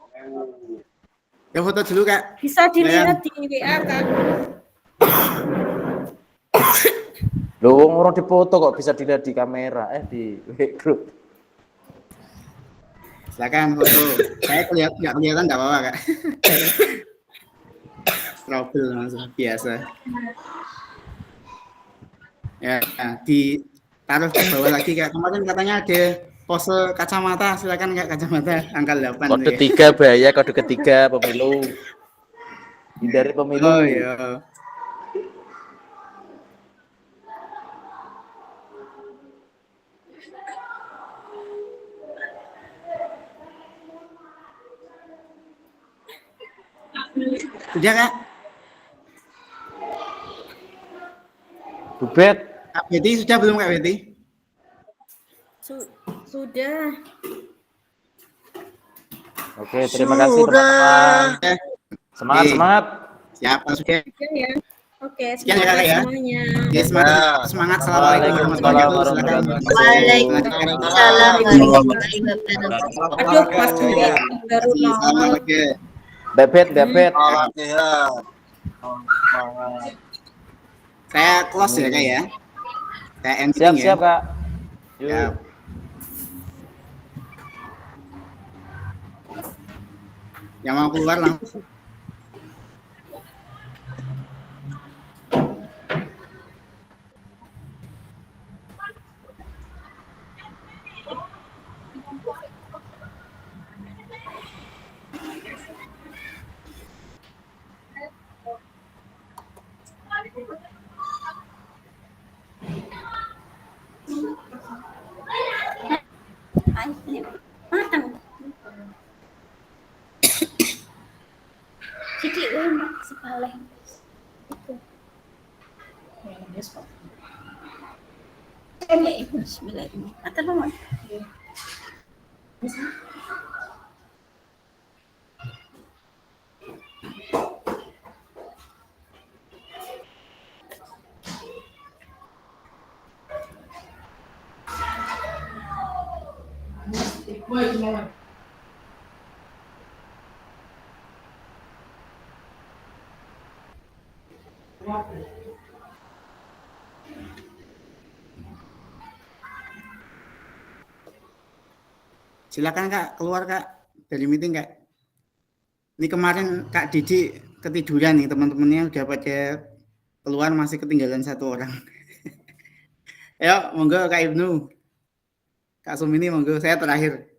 Ya foto dulu Kak. Bisa dilihat di WA Kak. Loh, orang dipoto kok bisa dilihat di kamera, di grup. Silakan foto. Saya nggak kelihatan nggak apa-apa Kak. Trouble langsung biasa. Ya, ditaruh ke bawah lagi Kak. Kemarin katanya ada pose kacamata, silakan Kak, kacamata angka 8. Kode 3 bahaya, kode ketiga pemilu. Hindari pemilu. Oh iya. Sudah Kak? Bubet. Kak Betty sudah belum Kak Betty? Sudah. Oke, terima kasih teman-teman. Semangat. Siap, sudah. Ya. Oke, sekian ya Kak ya. Semuanya. Ya, semangat. Assalamualaikum warahmatullahi wabarakatuh. Waalaikumsalam warahmatullahi wabarakatuh. Aduh, Mas Dwi baru nongol. Bebet. Saya close ya Kak ya. Saya ending ya. Siap Kak. Siap. Yang mau keluar langsung. Matang. Jadi sepaleh. Itu. Bismillahirrahmanirrahim. Atau nomor. Silakan Kak, keluar Kak dari meeting Kak. Ini kemarin Kak Didi ketiduran nih, teman-temannya udah pada keluar, masih ketinggalan satu orang. Ayo, monggo Kak Ibnu. Kak Sumini monggo, saya terakhir.